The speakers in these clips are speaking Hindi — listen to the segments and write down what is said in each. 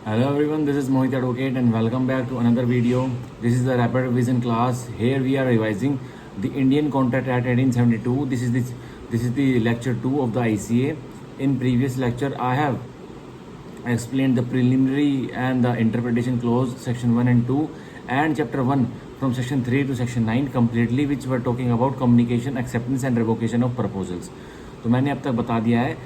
Hello everyone, this is Mohit Advocate and welcome back to another video. This is the Rapid Revision class. Here we are revising the Indian Contract Act 1872. This is the lecture 2 of the ICA. In previous lecture, I have explained the preliminary and the interpretation clause section 1 and 2 and chapter 1 from section 3 to section 9 completely, which were talking about communication, acceptance and revocation of proposals. तो मैंने अब तक बता दिया है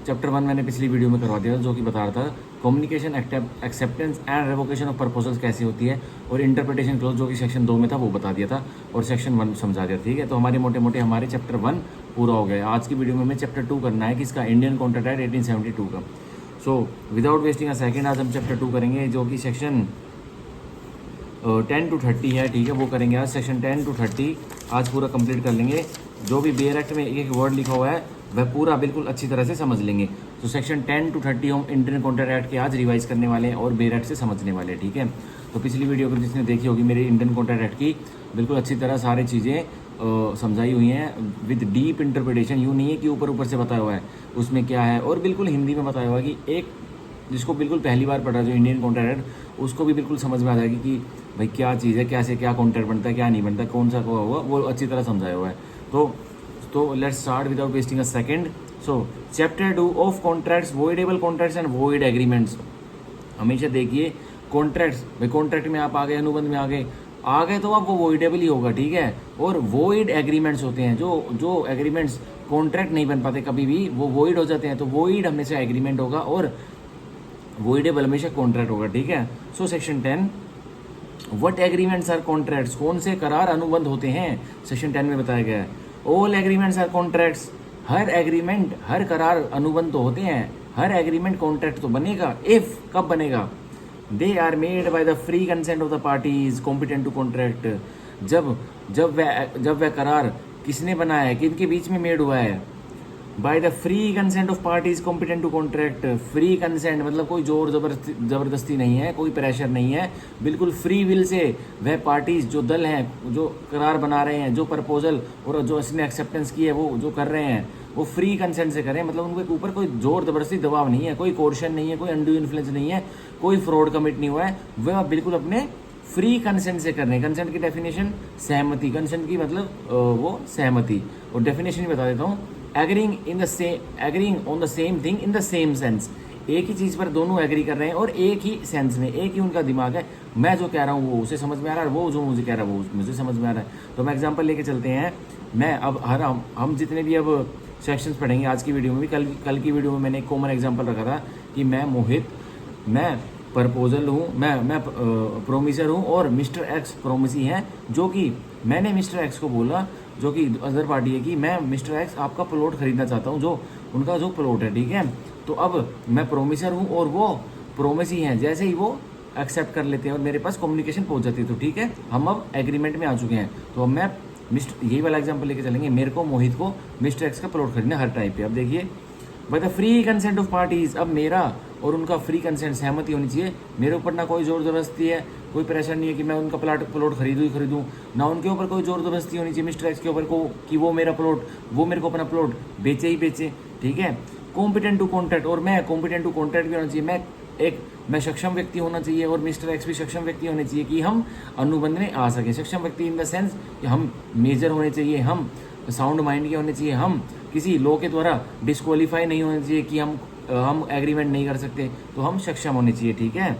चैप्टर 1 मैंने पिछली वीडियो में करवा दिया था, जो कि बता रहा था communication, acceptance and revocation of proposals कैसी होती है, और इंटरप्रिटेशन क्लोज जो कि सेक्शन 2 में था वो बता दिया था, और सेक्शन 1 समझा दिया। ठीक है, तो हमारे मोटे मोटे हमारे चैप्टर 1 पूरा हो गया। आज की वीडियो में हमें चैप्टर 2 करना है, किसका, इंडियन कॉन्ट्रैक्ट एक्ट 1872 का। So without wasting a second आज हम चैप्टर 2 करेंगे, जो कि सेक्शन 10 to 30 है। ठीक है, वो करेंगे आज सेक्शन 10 to 30 आज पूरा कंप्लीट कर लेंगे। जो भी बेयर एक्ट में एक एक वर्ड लिखा हुआ है वह पूरा बिल्कुल अच्छी तरह से समझ लेंगे। तो सेक्शन 10 to 30 हम इंडियन कॉन्ट्रैक्ट एक्ट के आज रिवाइज करने वाले हैं और बेयर एक्ट से समझने वाले हैं। ठीक है, तो पिछली वीडियो को जिसने देखी होगी मेरे इंडियन कॉन्ट्रैक्ट एक्ट की, बिल्कुल अच्छी तरह सारी चीज़ें समझाई हुई हैं विद डीप इंटरप्रिटेशन। यूँ नहीं है कि ऊपर ऊपर से बताया हुआ है उसमें क्या है, और बिल्कुल हिंदी में बताया हुआ है कि एक जिसको बिल्कुल पहली बार पढ़ा जो इंडियन कॉन्ट्रैक्ट एक्ट, उसको भी बिल्कुल समझ में आ जाएगी कि भाई क्या चीज़ है, कैसे क्या कॉन्ट्रैक्ट बनता है, क्या नहीं बनता, कौन सा हुआ, वो अच्छी तरह समझाया हुआ है। तो let's start without wasting a second. So chapter 2 of contracts, voidable contracts and void agreements. हमेशा देखिए कॉन्ट्रैक्ट्स, भाई कॉन्ट्रैक्ट में आप आ गए, अनुबंध में आ गए तो आपको वॉइडेबल ही होगा। ठीक है, और वॉइड एग्रीमेंट्स होते हैं, जो एग्रीमेंट्स कॉन्ट्रैक्ट नहीं बन पाते कभी भी, वो वॉइड हो जाते हैं। तो वॉइड हमेशा एग्रीमेंट होगा और वॉइडेबल हमेशा कॉन्ट्रैक्ट होगा। ठीक है, so section 10 what agreements are contracts, कौन से करार अनुबंध होते हैं, सेक्शन 10 में बताया गया है। ऑल एग्रीमेंट्स आर कॉन्ट्रैक्ट्स, हर एग्रीमेंट, हर करार अनुबंध तो होते हैं, हर एग्रीमेंट कॉन्ट्रैक्ट तो बनेगा। इफ कब बनेगा, they are made by the free consent of the parties competent to contract, जब वह करार किसने बनाया है, किनके बीच में मेड हुआ है, by the free consent of parties competent to contract. Free consent मतलब कोई जोर जबरदस्ती नहीं है, कोई प्रेशर नहीं है, बिल्कुल फ्री विल से वह पार्टीज, जो दल हैं, जो करार बना रहे हैं, जो प्रपोजल और जो इसने एक्सेप्टेंस की है, वो जो कर रहे हैं वो फ्री कंसेंट से करें। मतलब उनके ऊपर कोई जोर जबरदस्ती दबाव नहीं है, कोई कोर्शन नहीं है, कोई अनड्यू इन्फ्लुएंस नहीं है, कोई फ्रॉड कमिट नहीं हुआ है, वह बिल्कुल अपने फ्री कंसेंट से कर रहे हैं। कंसेंट की डेफिनेशन सहमति, कंसेंट की मतलब वो सहमति, और डेफिनेशन ही बता देता हूँ। Agreeing on the same thing in the same sense, एक ही चीज़ पर दोनों एग्री कर रहे हैं और एक ही सेंस में, एक ही उनका दिमाग है। मैं जो कह रहा हूँ वो उसे समझ में आ रहा है, वो जो मुझे कह रहा है वो मुझे समझ में आ रहा है। तो मैं एग्जांपल लेके चलते हैं। मैं अब हम जितने भी अब सेक्शंस पढ़ेंगे आज की वीडियो में भी, कल की वीडियो में मैंने एक कॉमन एग्जाम्पल रखा था कि मैं मोहित, मैं प्रपोजल हूँ, मैं प्रोमिसर हूँ और मिस्टर एक्स प्रोमिसी हैं, जो कि मैंने मिस्टर एक्स को बोला, जो कि अदर पार्टी है, कि मैं मिस्टर एक्स आपका प्लॉट खरीदना चाहता हूँ, जो उनका जो प्लॉट है। ठीक है, तो अब मैं प्रोमिसर हूँ और वो प्रोमिसी हैं, जैसे ही वो एक्सेप्ट कर लेते हैं और मेरे पास कम्युनिकेशन पहुँच जाती है, तो ठीक है, हम अब एग्रीमेंट में आ चुके हैं। तो अब मैं यही वाला एग्जाम्पल लेके चलेंगे, मेरे को मोहित को मिस्टर एक्स का प्लॉट खरीदना हर टाइप पे। अब देखिए, bye the free consent of parties, अब मेरा और उनका फ्री कंसेंट, सहमति होनी चाहिए। मेरे ऊपर ना कोई जोर जबरदस्ती है, कोई प्रेशर नहीं है कि मैं उनका प्लॉट खरीदूँ, ना उनके ऊपर कोई जोर जबरदस्ती होनी चाहिए मिस्टर एक्स के ऊपर को कि वो मेरा प्लॉट, वो मेरे को अपना प्लॉट बेचे ही बेचे। ठीक है, कॉम्पिटेंट टू कॉन्ट्रैक्ट, और मैं कॉम्पिटेंट टू कॉन्ट्रैक्ट भी होना चाहिए। मैं सक्षम व्यक्ति होना चाहिए और मिस्टर एक्स भी सक्षम व्यक्ति होने चाहिए कि हम अनुबंध में आ सकें। सक्षम व्यक्ति इन द सेंस कि हम मेजर होने चाहिए, हम साउंड माइंड के होने चाहिए, हम किसी लॉ के द्वारा डिस्क्वालीफाई नहीं होने चाहिए कि हम एग्रीमेंट नहीं कर सकते, तो हम सक्षम होने चाहिए। ठीक है,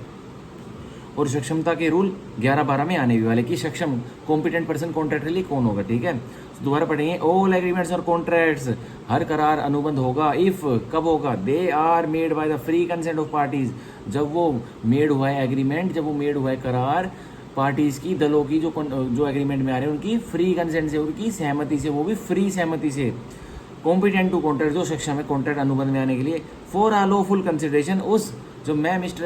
और सक्षमता के रूल 11-12 में आने भी वाले कि सक्षम कॉम्पिटेंट पर्सन कॉन्ट्रैक्ट के लिए कौन होगा। ठीक है, तो दोबारा पढ़ेंगे। ऑल एग्रीमेंट्स और कॉन्ट्रैक्ट्स, हर करार अनुबंध होगा। इफ कब होगा, they are made by the free consent of parties, जब वो मेड हुआ है एग्रीमेंट, जब वो मेड हुआ है करार पार्टीज की, दलों की, जो एग्रीमेंट में आ रहे हैं उनकी फ्री कंसेंट से, उनकी सहमति से, वो भी फ्री सहमति से। कॉम्पिटेंट टू कॉन्ट्रैक्ट, जो सक्षम है कॉन्ट्रैक्ट अनुबंध में आने के लिए। फॉर आ लॉफुल कंसिडरेशन, उस जो मैं मिस्टर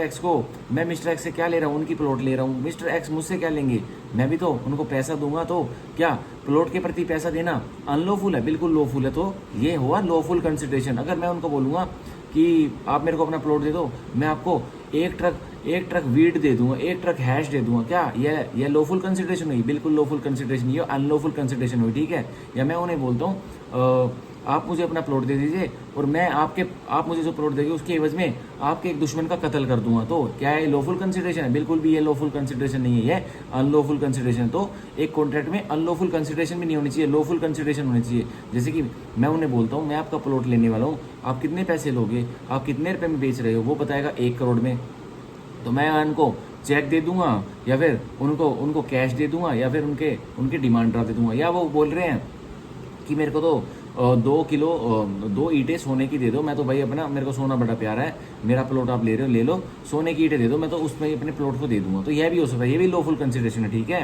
एक्स से क्या ले रहा हूँ, उनकी प्लॉट ले रहा हूँ, मिस्टर एक्स मुझसे क्या लेंगे, मैं भी तो उनको पैसा दूंगा, तो क्या प्लॉट के प्रति पैसा देना अनलॉफुल है, बिल्कुल लॉफुल है। तो ये हुआ लॉफुल कंसिडरेशन। अगर मैं उनको बोलूँगा कि आप मेरे को अपना प्लॉट दे दो, मैं आपको एक ट्रक वीट दे दूंगा, एक ट्रक हैश दे दूंगा, क्या ये लॉफुल कंसिडरेशन हुई, बिल्कुल लॉफुल कंसिडरेशन, ये अनलॉफुल कंसिडरेशन हुई। ठीक है, या मैं उन्हें बोलता हूँ आप मुझे अपना प्लॉट दे दीजिए और मैं आप मुझे जो प्लॉट देंगे उसके एवज में आपके एक दुश्मन का कत्ल कर दूंगा। तो क्या है, लॉफुल कंसिडरेशन है? बिल्कुल भी ये लॉफुल कंसिडरेशन नहीं है, ये अनलॉफुल कंसिडरेशन। तो एक कॉन्ट्रैक्ट में अनलॉफुल कंसिडरेशन भी नहीं होनी चाहिए, लॉफुल कंसिडरेशन होनी चाहिए। जैसे कि मैं उन्हें बोलता हूँ मैं आपका प्लॉट लेने वाला हूँ, आप कितने पैसे लोगे, आप कितने रुपये में बेच रहे हो, वो बताएगा 1 करोड़ में। तो मैं उनको चेक दे दूंगा या फिर उनको कैश दे दूंगा या फिर उनके डिमांड ड्राफ्ट दे दूंगा। या वो बोल रहे हैं कि मेरे को तो 2 ईंटें सोने की दे दो, मैं तो भाई अपना, मेरे को सोना बड़ा प्यारा है, मेरा प्लॉट आप ले रहे हो ले लो, सोने की ईंटें दे दो, मैं तो उसमें ही अपने प्लॉट को दे दूंगा। तो यह भी हो सकता है, ये भी लॉफुल कंसिडरेशन है, ठीक है।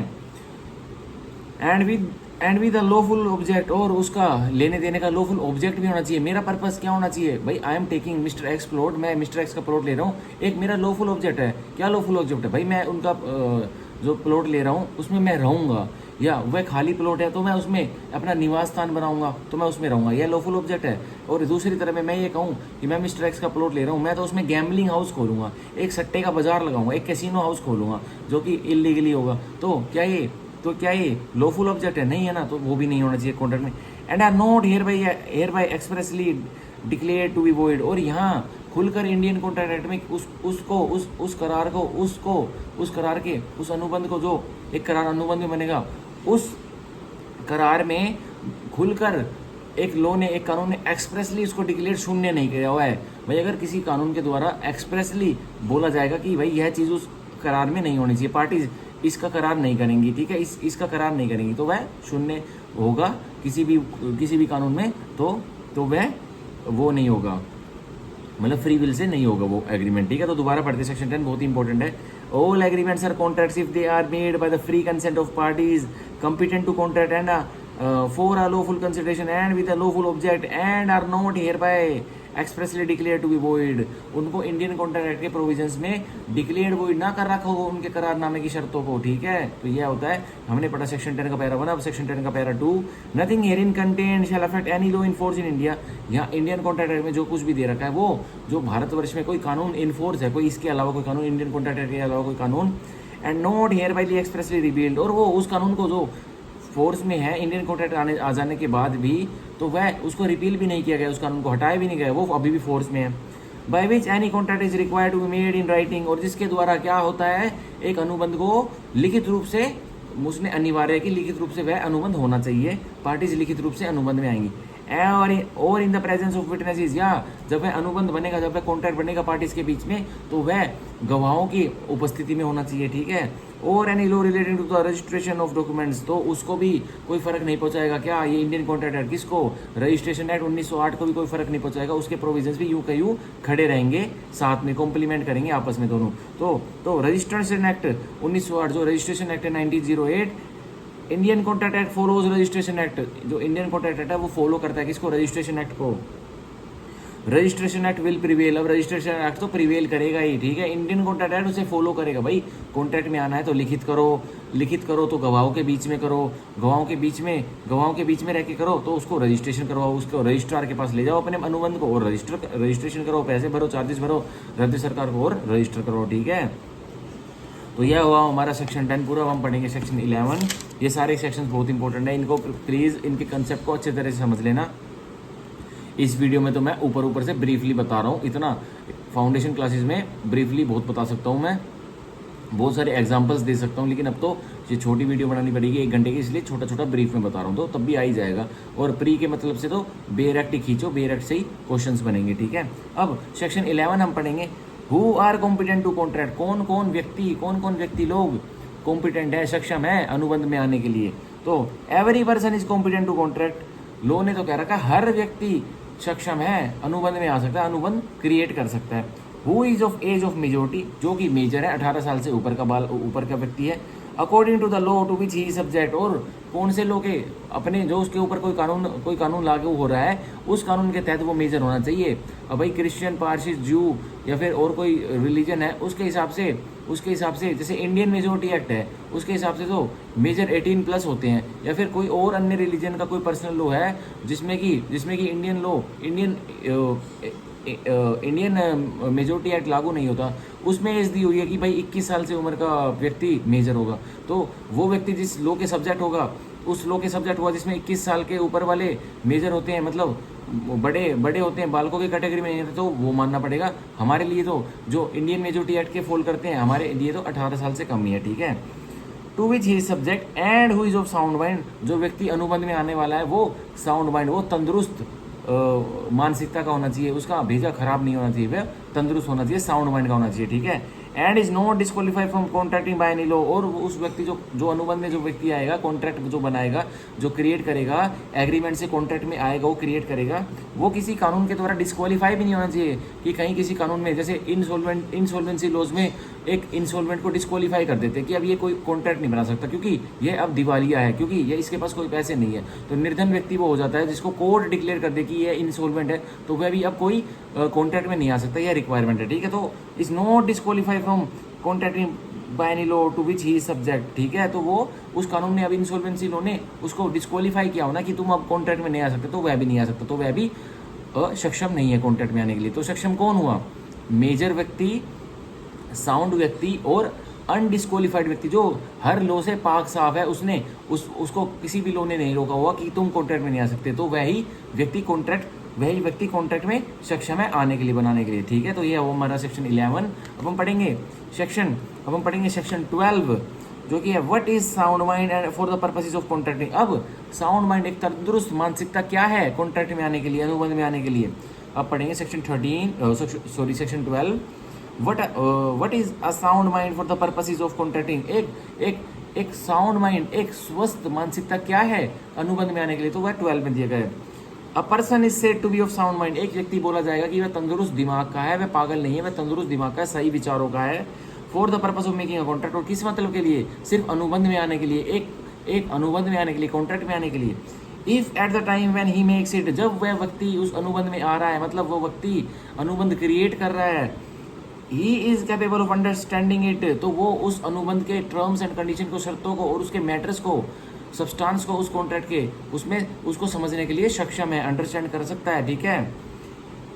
And with a lawful object, और उसका लेने देने का लॉफुल ऑब्जेक्ट भी होना चाहिए। मेरा पर्पस क्या होना चाहिए भाई, I am taking mister x plot, मैं मिस्टर एक्स का प्लॉट ले रहा हूँ, एक मेरा लॉफुल ऑब्जेक्ट है। क्या लॉफुल ऑब्जेक्ट है भाई, मैं उनका जो प्लॉट ले रहा हूँ उसमें मैं रहूँगा, या वह खाली प्लॉट है तो मैं उसमें अपना निवास स्थान बनाऊंगा तो मैं उसमें रहूंगा, यह लॉफुल ऑब्जेक्ट है। और दूसरी तरह में मैं ये कहूँ कि मैं मिस्टर एक्स का प्लॉट ले रहा हूँ, मैं तो उसमें गैम्बलिंग हाउस खोलूंगा, एक सट्टे का बाजार लगाऊंगा, एक कैसीनो हाउस खोलूंगा जो कि इलीगली होगा। तो क्या ये लॉफुल ऑब्जेक्ट है? नहीं है ना, तो वो भी नहीं होना चाहिए कॉन्ट्रैक्ट में। And are not hereby expressly declare to be void, और यहाँ खुलकर इंडियन कॉन्ट्रैक्ट एक्ट में उस करार के उस अनुबंध को, जो एक करार अनुबंध में बनेगा, उस करार में खुलकर एक लॉ ने, एक कानून ने एक्सप्रेसली उसको डिक्लेयर शून्य नहीं किया हुआ है। भाई अगर किसी कानून के द्वारा एक्सप्रेसली बोला जाएगा कि भाई यह चीज़ उस करार में नहीं होनी चाहिए, पार्टीज इसका करार नहीं करेंगी, ठीक है, इसका करार नहीं करेंगी, तो वह शून्य होगा किसी भी कानून में। तो वह वो नहीं होगा, मतलब फ्री विल से नहीं होगा वो एग्रीमेंट, ठीक है। तो दोबारा पढ़ते सेक्शन 10, बहुत ही इंपॉर्टेंट है। All agreements are contracts if they are made by the free consent of parties competent to contract and for a lawful consideration and with a lawful object and are not hereby expressly declared to be void। उनको इंडियन कॉन्ट्रैक्ट एक्ट के प्रोविजंस में डिक्लेयर्ड वॉइड ना कर रखा हो उनके करारनामे की शर्तों को, ठीक है। तो यह होता है, हमने पढ़ा सेक्शन 10 का पैरा 1, अब सेक्शन 10 का para 2। Nothing herein contained shall affect any law in force in India. यहाँ इंडियन कॉन्ट्रैक्ट एक्ट में जो कुछ भी दे रखा है वो जो भारतवर्ष में कोई कानून इन फोर्स है, कोई इसके अलावा कोई कानून, इंडियन कॉन्ट्रैक्ट एक्ट के अलावा कोई कानून, and not here by expressly repealed, और वो उस कानून को जो फोर्स में है इंडियन कॉन्ट्रैक्ट आ जाने के बाद भी, तो वह उसको रिपील भी नहीं किया गया, उस कानून को हटाया भी नहीं गया, वो अभी भी फोर्स में है। By which any contract is required to be made in writing, और जिसके द्वारा क्या होता है, एक अनुबंध को लिखित रूप से, उसने अनिवार्य है कि लिखित रूप से वह अनुबंध होना चाहिए, पार्टीज लिखित रूप से अनुबंध में आएंगी। और in the presence of witnesses, या जब वह अनुबंध बनेगा, जब वह कॉन्ट्रैक्ट बनेगा पार्टीज के बीच में, तो वह गवाहों की उपस्थिति में होना चाहिए, ठीक है। और any law relating to the registration of documents, तो उसको भी कोई फर्क नहीं पहुंचाएगा। क्या ये इंडियन कॉन्ट्रैक्ट एक्ट, किसको, रजिस्ट्रेशन एक्ट 1908 को भी कोई फर्क नहीं पहुंचाएगा, उसके प्रोविजंस भी यूं का यूं खड़े रहेंगे, साथ में कॉम्प्लीमेंट करेंगे आपस में दोनों। तो रजिस्ट्रेशन एक्ट 1908, जो रजिस्ट्रेशन एक्ट है 1908, Indian contract act follows registration act, जो इंडियन कॉन्ट्रैक्ट एक्ट है वो फॉलो करता है किसको, रजिस्ट्रेशन एक्ट को। रजिस्ट्रेशन एक्ट विल प्रिवेल, अब रजिस्ट्रेशन एक्ट तो प्रिवेल करेगा ही, ठीक है। इंडियन कॉन्ट्रैक्ट एक्ट उसे फॉलो करेगा। भाई कॉन्ट्रैक्ट में आना है तो लिखित करो तो गवाहों के बीच में करो, गवाहों के बीच में रह के करो, तो उसको रजिस्ट्रेशन करवाओ, उसको रजिस्ट्रार के पास ले जाओ अपने अनुबंध को, और रजिस्ट्रेशन करो, पैसे भरो, चार्जेस भरो राज्य सरकार को, और रजिस्टर करो, ठीक है। तो यह हुआ हमारा सेक्शन 10 पूरा। हम पढ़ेंगे सेक्शन 11। ये सारे सेक्शंस बहुत इंपॉर्टेंट है, इनको प्लीज़ इनके कंसेप्ट को अच्छे तरह से समझ लेना। इस वीडियो में तो मैं ऊपर से ब्रीफली बता रहा हूँ, इतना फाउंडेशन क्लासेस में ब्रीफली बहुत बता सकता हूँ मैं, बहुत सारे एग्जांपल्स दे सकता हूँ, लेकिन अब तो ये छोटी वीडियो बनानी पड़ेगी 1 घंटे की, इसलिए छोटा ब्रीफ में बता रहा हूँ, तो तब भी आ ही जाएगा। और प्री के मतलब से तो बेरेक्ट ही खींचो, बेरेक्ट से ही क्वेश्चंस बनेंगे, ठीक है। अब सेक्शन 11 हम पढ़ेंगे, who are competent to contract, कौन कौन व्यक्ति लोग कॉम्पिटेंट है, सक्षम है अनुबंध में आने के लिए। तो every person is competent to contract, law ने तो कह रखा है हर व्यक्ति सक्षम है, अनुबंध में आ सकता है, अनुबंध क्रिएट कर सकता है। Who is of age of majority, जो कि मेजर है, 18 साल से ऊपर का व्यक्ति है, according to the law to which he subject, और कौन से लॉ के अपने जो उसके ऊपर कोई कानून लागू हो रहा है उस कानून के तहत वो मेजर होना चाहिए। अब भाई क्रिश्चियन, पारसी, जू या फिर और कोई रिलीजन है, उसके हिसाब से जैसे इंडियन मेजोरिटी एक्ट है उसके हिसाब से तो मेजर 18+ होते हैं, या फिर कोई और अन्य रिलीजन का कोई पर्सनल लॉ है जिसमें कि इंडियन मेजोरिटी एक्ट लागू नहीं होता, उसमें एज दी हुई है कि भाई 21 साल से उम्र का व्यक्ति मेजर होगा। तो वो व्यक्ति जिस लॉ के सब्जेक्ट होगा उस लॉ के सब्जेक्ट हुआ जिसमें 21 साल के ऊपर वाले मेजर होते हैं, मतलब बड़े बड़े होते हैं, बालकों की कैटेगरी में नहीं होते, तो वो मानना पड़ेगा। हमारे लिए तो जो इंडियन मेजोरिटी एक्ट के फॉल करते हैं, हमारे लिए तो 18 साल से कम ही है, ठीक है। To which he subject and who is of sound mind, जो व्यक्ति अनुबंध में आने वाला है वो साउंड माइंड, वो तंदुरुस्त मानसिकता का होना चाहिए, उसका भेजा खराब नहीं होना चाहिए, वह तंदुरुस्त होना चाहिए, साउंड माइंड का होना चाहिए, ठीक है। And is not disqualify from contracting by any law, और उस व्यक्ति जो अनुबंध में जो व्यक्ति आएगा, कॉन्ट्रैक्ट जो बनाएगा, जो क्रिएट करेगा, एग्रीमेंट से कॉन्ट्रैक्ट में आएगा, वो क्रिएट करेगा, वो किसी कानून के द्वारा डिस्क्वालीफाई भी नहीं होना चाहिए कि कहीं किसी कानून में, जैसे इंसॉल्वेंसी लॉज में एक इंसॉल्वेंट को डिस्क्वालीफाई कर देते हैं कि अब ये कोई कॉन्ट्रैक्ट नहीं बना सकता क्योंकि ये अब दिवालिया है, क्योंकि ये इसके पास कोई पैसे नहीं है। तो निर्धन व्यक्ति वो हो जाता है जिसको कोर्ट डिक्लेयर कर दे कि ये इंसॉल्वेंट है, तो वह भी अब कोई कॉन्ट्रैक्ट में नहीं आ सकता, यह रिक्वायरमेंट है, ठीक है। तो is not disqualify from contracting by any law to which he subject, ठीक है। तो वो उस कानून ने, अब इंसॉल्वेंसी लॉ ने उसको डिस्क्वालीफाई किया हो ना कि तुम अब कॉन्ट्रैक्ट में नहीं आ सकते, तो वह भी नहीं आ सकता, तो वह भी सक्षम नहीं है कॉन्ट्रैक्ट में आने के लिए। तो सक्षम कौन हुआ? मेजर व्यक्ति, साउंड व्यक्ति और अनडिस्क्वालीफाइड व्यक्ति, जो हर लॉ से पाक साफ है, उसने उसको किसी भी लॉ ने नहीं रोका हुआ कि तुम कॉन्ट्रैक्ट में नहीं आ सकते, तो वही व्यक्ति कॉन्ट्रैक्ट में सक्षम है आने के लिए, बनाने के लिए, ठीक है। तो ये वो हमारा सेक्शन 11। अब हम पढ़ेंगे सेक्शन 12, जो कि है what is sound mind and for the purposes of contracting. अब साउंड माइंड, एक तंदुरुस्त मानसिकता क्या है कॉन्ट्रैक्ट में आने के लिए, अनुबंध में आने के लिए। अब पढ़ेंगे section 12, what is a sound mind for the purposes of contracting. एक साउंड माइंड, एक स्वस्थ मानसिकता क्या है अनुबंध में आने के लिए, तो वह 12 में दिया गया है। A person is said to be of sound mind, एक व्यक्ति बोला जाएगा कि वह तंदुरुस्त दिमाग का है, वह पागल नहीं है, वह तंदुरुस्त दिमाग का है, सही विचारों का है। For the purpose of making a contract, और किस मतलब के लिए? सिर्फ अनुबंध में आने के लिए, एक अनुबंध में आने के लिए, कॉन्ट्रैक्ट में आने के लिए। If at the time when he makes it, जब वह व्यक्ति उस अनुबंध में आ रहा है, मतलब वो व्यक्ति अनुबंध क्रिएट कर रहा है, he is capable of understanding it, तो वो उस अनुबंध के टर्म्स एंड कंडीशन को, शर्तों को और उसके मैटर्स को, सब्सटेंस को, उस कॉन्ट्रैक्ट के उसमें उसको समझने के लिए सक्षम है, अंडरस्टैंड कर सकता है, ठीक है।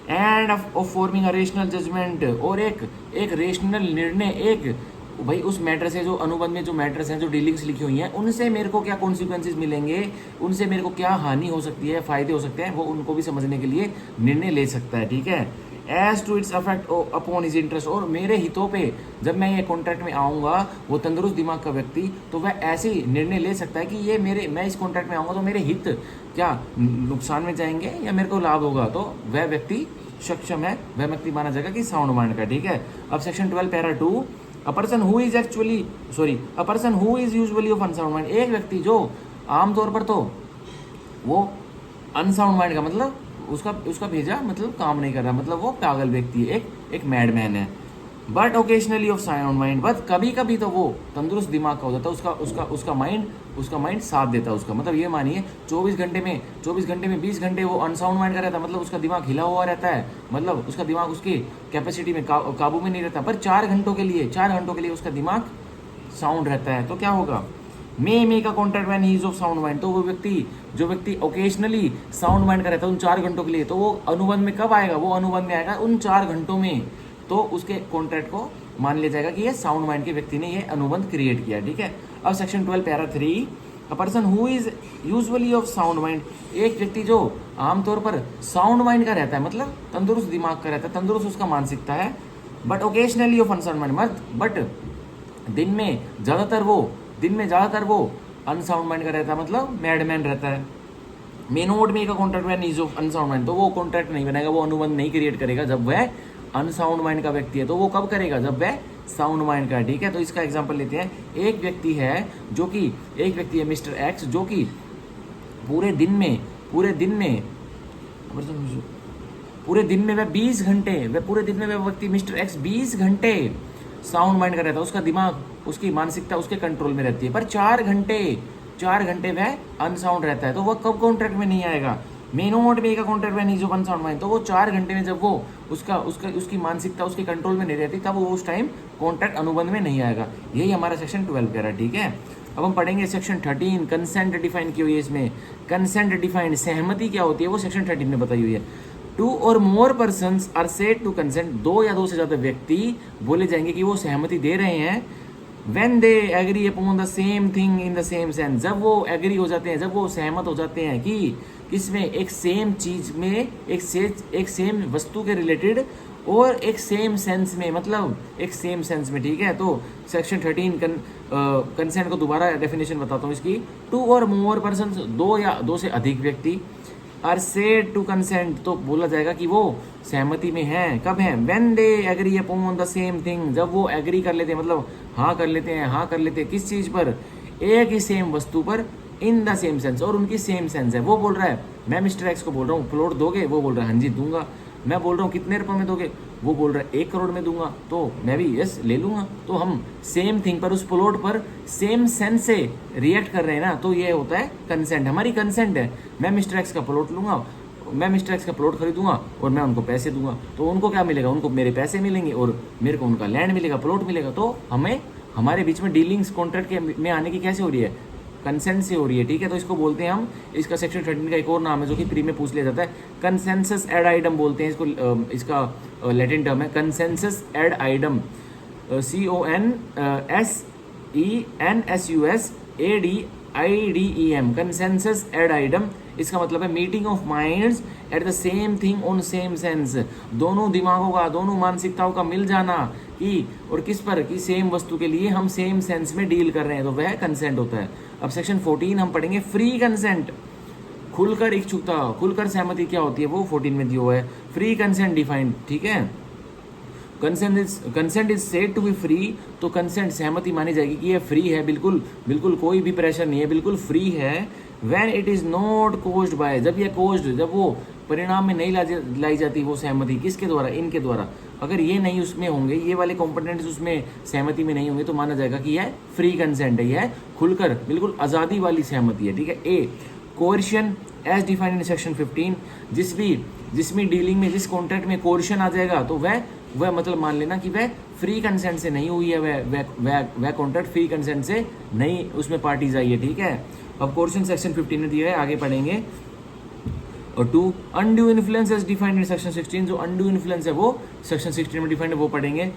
And of forming a rational judgement, और एक रेशनल निर्णय, एक भाई उस मैटर से, जो अनुबंध में जो मैटर्स हैं, जो डीलिंग्स लिखी हुई हैं, उनसे मेरे को क्या कॉन्सिक्वेंसेज मिलेंगे, उनसे मेरे को क्या हानि हो सकती है, फायदे हो सकते हैं, वो उनको भी समझने के लिए निर्णय ले सकता है, ठीक है। As to its affect upon his interest, और मेरे हितों पे जब मैं ये कॉन्ट्रैक्ट में आऊँगा, वो तंदुरुस्त दिमाग का व्यक्ति, तो वह ऐसे निर्णय ले सकता है कि ये मैं इस कॉन्ट्रैक्ट में आऊँगा तो मेरे हित क्या नुकसान में जाएंगे या मेरे को लाभ होगा, तो वह व्यक्ति सक्षम है, वह व्यक्ति माना जाएगा कि साउंड माइंड का, ठीक है। अब section 12 para 2, a person who is usually of unsound mind, एक व्यक्ति जो आमतौर पर तो वो अनसाउंड माइंड का मतलब उसका भेजा मतलब काम नहीं कर रहा, मतलब वो पागल व्यक्ति है, एक मैडमैन है। But occasionally of sound mind, but कभी कभी तो वो तंदुरुस्त दिमाग का हो जाता है, उसका माइंड साथ देता है उसका, मतलब ये मानिए 24 घंटे में 20 घंटे वो अनसाउंड माइंड का रहता है, मतलब उसका दिमाग हिला हुआ रहता है, मतलब उसका दिमाग उसकी कैपेसिटी में काबू में नहीं रहता, पर 4 घंटों के लिए उसका दिमाग साउंड रहता है, तो क्या होगा? May make a contract when he is of sound mind, तो वो जो व्यक्ति ओकेजनली साउंड माइंड का रहता है उन 4 घंटों के लिए, तो वो अनुबंध में कब आएगा? वो अनुबंध में आएगा उन 4 घंटों में, तो उसके कॉन्ट्रैक्ट को मान लिया जाएगा कि ये साउंड माइंड के व्यक्ति ने ये अनुबंध क्रिएट किया, ठीक है। अब section 12 para 3, a person who is usually of sound mind, एक व्यक्ति जो आमतौर पर साउंड माइंड का रहता है, मतलब तंदुरुस्त दिमाग का रहता है, तंदुरुस्त उसका मानसिकता है, but occasionally of unsound mind, but दिन में ज़्यादातर वो अनसाउंड माइंड का रहता है, मतलब मैडमैन रहता है। May not make a contract when is of unsound mind, तो वो कॉन्ट्रैक्ट नहीं बनाएगा, वो अनुबंध नहीं क्रिएट करेगा जब वह अनसाउंड माइंड का व्यक्ति है, तो वो कब करेगा? जब वह साउंड माइंड का है, ठीक है। तो इसका एग्जांपल लेते हैं, एक व्यक्ति है मिस्टर एक्स, जो कि पूरे दिन में वह 20 घंटे, वह व्यक्ति मिस्टर एक्स 20 घंटे साउंड माइंड का रहता है, उसका दिमाग, उसकी मानसिकता उसके कंट्रोल में रहती है, पर 4 घंटे वह अनसाउंड रहता है, तो वह कब कॉन्ट्रैक्ट में नहीं आएगा? May not make a contract when he is of unsound mind, तो वो 4 घंटे में जब वो उसकी मानसिकता उसके कंट्रोल में नहीं रहती, तब वो उस टाइम कॉन्ट्रैक्ट अनुबंध में नहीं आएगा। यही हमारा सेक्शन 12 कह रहा है, ठीक है। अब हम पढ़ेंगे सेक्शन 13, कंसेंट डिफाइन की हुई है इसमें। कंसेंट डिफाइंड, सहमति क्या होती है, वो सेक्शन 13 में बताई हुई है। 2 और more persons are said to consent, 2 या 2 से ज़्यादा व्यक्ति बोले जाएंगे कि वो सहमति दे रहे हैं when they agree upon the same thing in the same sense, जब वो एग्री हो जाते हैं, जब वो सहमत हो जाते हैं कि किसमें, एक सेम चीज में, एक सेम वस्तु के रिलेटेड और एक सेम सेंस में, मतलब एक सेम सेंस में, ठीक है। तो सेक्शन 13 कंसेंट को दोबारा डेफिनेशन बताता हूँ इसकी। टू और मोर पर्सन, दो या दो से अधिक व्यक्ति, आर सेड टू कंसेंट, तो बोला जाएगा कि वो सहमति में हैं। कब हैं? When they agree upon the same thing, जब वो एग्री कर लेते हैं, मतलब हाँ कर लेते हैं, हाँ कर लेते हैं किस चीज पर, एक ही सेम वस्तु पर, इन द सेम सेंस, और उनकी सेम सेंस है। वो बोल रहा है मैं मिस्टर एक्स को बोल रहा हूँ प्लॉट दोगे, वो बोल रहा है हाँ जी दूंगा। मैं बोल रहा हूँ कितने रुपए में दोगे, वो बोल रहा है 1 करोड़ में दूंगा, तो मैं भी यस ले लूंगा। तो हम सेम थिंग पर, उस प्लॉट पर सेम सेंस से रिएक्ट कर रहे हैं ना, तो ये होता है कंसेंट। हमारी कंसेंट है, मैं मिस्टर एक्स का प्लॉट लूंगा, मैं मिस्टर एक्स का प्लॉट खरीदूंगा और मैं उनको पैसे दूंगा, तो उनको क्या मिलेगा, उनको मेरे पैसे मिलेंगे और मेरे को उनका लैंड मिलेगा, प्लॉट मिलेगा। तो हमें, हमारे बीच में डीलिंग्स कॉन्ट्रैक्ट के में आने की कैसे हो रही है, कंसेंट से हो रही है, ठीक है। तो इसको बोलते हैं हम, इसका सेक्शन 13 का एक और नाम है जो कि प्री में पूछ लिया जाता है, कंसेंसस एड आइडम बोलते हैं इसको। इसका लैटिन टर्म है consensus ad idem, CONSENSUSADIDEM, consensus ad idem. इसका मतलब है meeting of minds at the same thing on same sense, दोनों दिमागों का, दोनों मानसिकताओं का मिल जाना कि, और किस पर, कि सेम वस्तु के लिए हम सेम सेंस में डील कर रहे हैं, तो वह कंसेंट होता है। अब सेक्शन 14 हम पढ़ेंगे फ्री कंसेंट, खुलकर इच्छुकता, खुलकर सहमति क्या होती है वो 14 में दिया हुआ है। फ्री कंसेंट डिफाइंड, ठीक है। Consent is said to be free, तो कंसेंट, सहमति मानी जाएगी कि ये फ्री है, बिल्कुल बिल्कुल कोई भी प्रेशर नहीं है, बिल्कुल फ्री है। When it is not caused by, जब ये कोज्ड, जब वो परिणाम में नहीं लाई जाती वो सहमति, किसके द्वारा, इनके द्वारा। अगर ये नहीं उसमें होंगे, ये वाले कंपोनेंट्स उसमें सहमति में नहीं होंगे, तो माना जाएगा कि यह फ्री कंसेंट है, यह खुलकर बिल्कुल आज़ादी वाली सहमति है, ठीक है। A coercion as defined in section 15, जिसमें डीलिंग में, जिस कॉन्ट्रैक्ट में कोर्शन आ जाएगा, तो वह मतलब मान लेना कि वह फ्री कंसेंट से नहीं हुई है, वह कॉन्ट्रैक्ट फ्री कंसेंट से नहीं, उसमें पार्टीज आई है, ठीक है। अब कोर्शन सेक्शन 15 में दिया है, आगे पढ़ेंगे। और 2 undue influence as defined in section 16, जो अनड्यू इन्फ्लुएंस है वो सेक्शन 16 में डिफाइंड है, वो पढ़ेंगे।